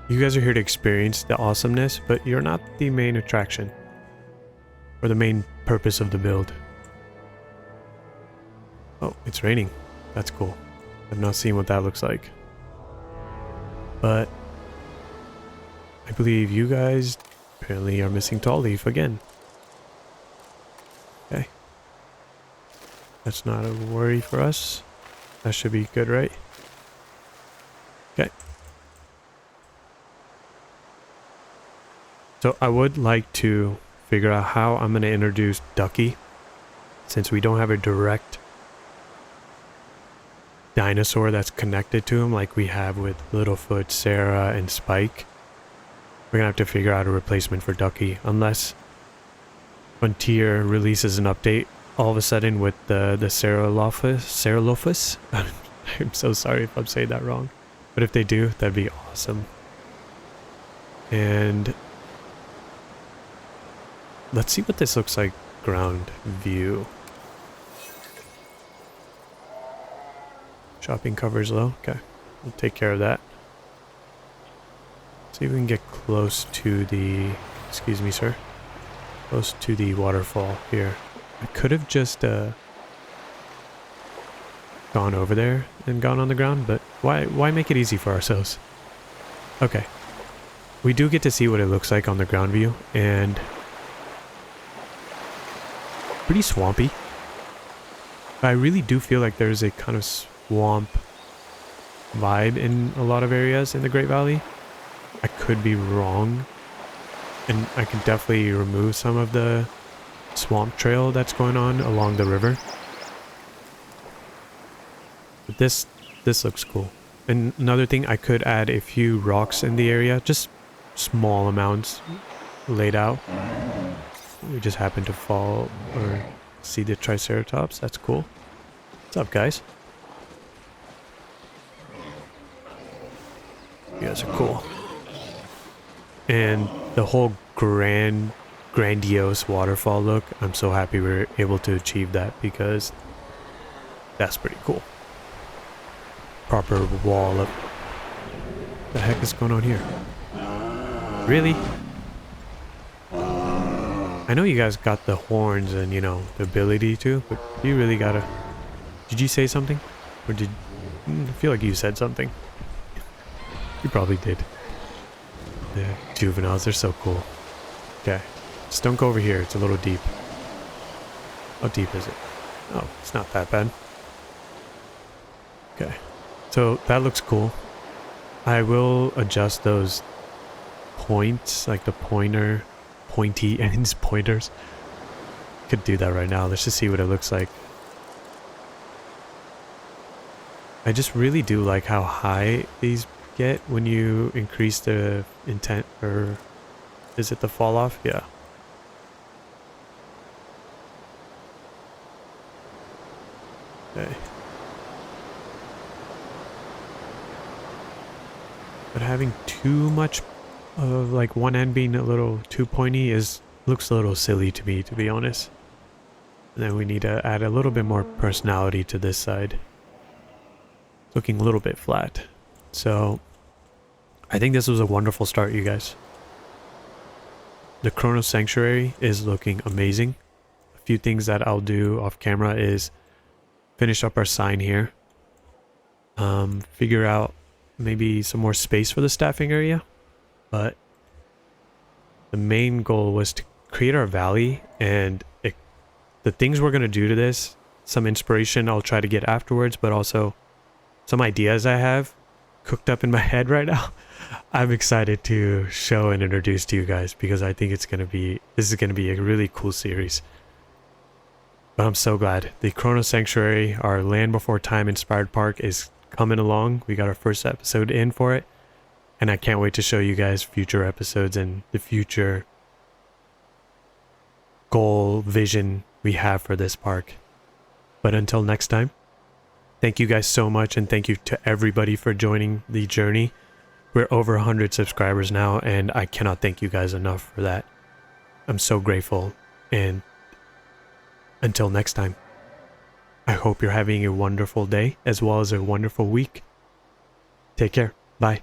you guys are here to experience the awesomeness, but you're not the main attraction or the main purpose of the build. Oh, it's raining. That's cool. I've not seen what that looks like. But I believe you guys apparently are missing Tall Leaf again. Okay. That's not a worry for us. That should be good, right? Okay. So I would like to figure out how I'm going to introduce Ducky, since we don't have a direct dinosaur that's connected to him like we have with Littlefoot, Sarah, and Spike. We're gonna have to figure out a replacement for Ducky, unless Frontier releases an update all of a sudden with the Ceralophus. I'm so sorry if I'm saying that wrong, but if they do, that'd be awesome. And let's see what this looks like ground view. Shopping covers low. Okay, we'll take care of that. See if we can get close to the... excuse me, sir. Close to the waterfall here. I could have just gone over there and gone on the ground, but why make it easy for ourselves? Okay. We do get to see what it looks like on the ground view, and pretty swampy. I really do feel like there's a kind of swamp vibe in a lot of areas in the Great Valley. I could be wrong, and I can definitely remove some of the swamp trail that's going on along the river. But this looks cool. And another thing, I could add a few rocks in the area, just small amounts laid out. We just happen to fall or see the Triceratops. That's cool. What's up, guys? You guys are cool. And the whole grandiose waterfall look, I'm so happy we're able to achieve that, because that's pretty cool. Proper wall up. What the heck is going on here? Really? I know you guys got the horns and, you know, the ability to, but you really gotta... Did you say something? Or did... I feel like you said something. You probably did. The juveniles, they're so cool. Okay. Just don't go over here. It's a little deep. How deep is it? Oh, it's not that bad. Okay. So that looks cool. I will adjust those points, like the pointy ends, pointers. Could do that right now. Let's just see what it looks like. I just really do like how high these get when you increase the intent, or is it the fall off? Yeah. Okay. But having too much of like one end being a little too pointy looks a little silly to me, to be honest. And then we need to add a little bit more personality to this side. Looking a little bit flat. So I think this was a wonderful start, you guys. The Chronos Sanctuary is looking amazing. A few things that I'll do off camera is finish up our sign here. Figure out maybe some more space for the staffing area. But the main goal was to create our valley, and the things we're going to do to this, some inspiration I'll try to get afterwards, but also some ideas I have cooked up in my head right now. I'm excited to show and introduce to you guys, because I think this is going to be a really cool series. But I'm so glad. The Chronos Sanctuary, our Land Before Time inspired park, is coming along. We got our first episode in for it. And I can't wait to show you guys future episodes and the future goal, vision we have for this park. But until next time, thank you guys so much, and thank you to everybody for joining the journey. We're over 100 subscribers now, and I cannot thank you guys enough for that. I'm so grateful, and until next time, I hope you're having a wonderful day as well as a wonderful week. Take care. Bye.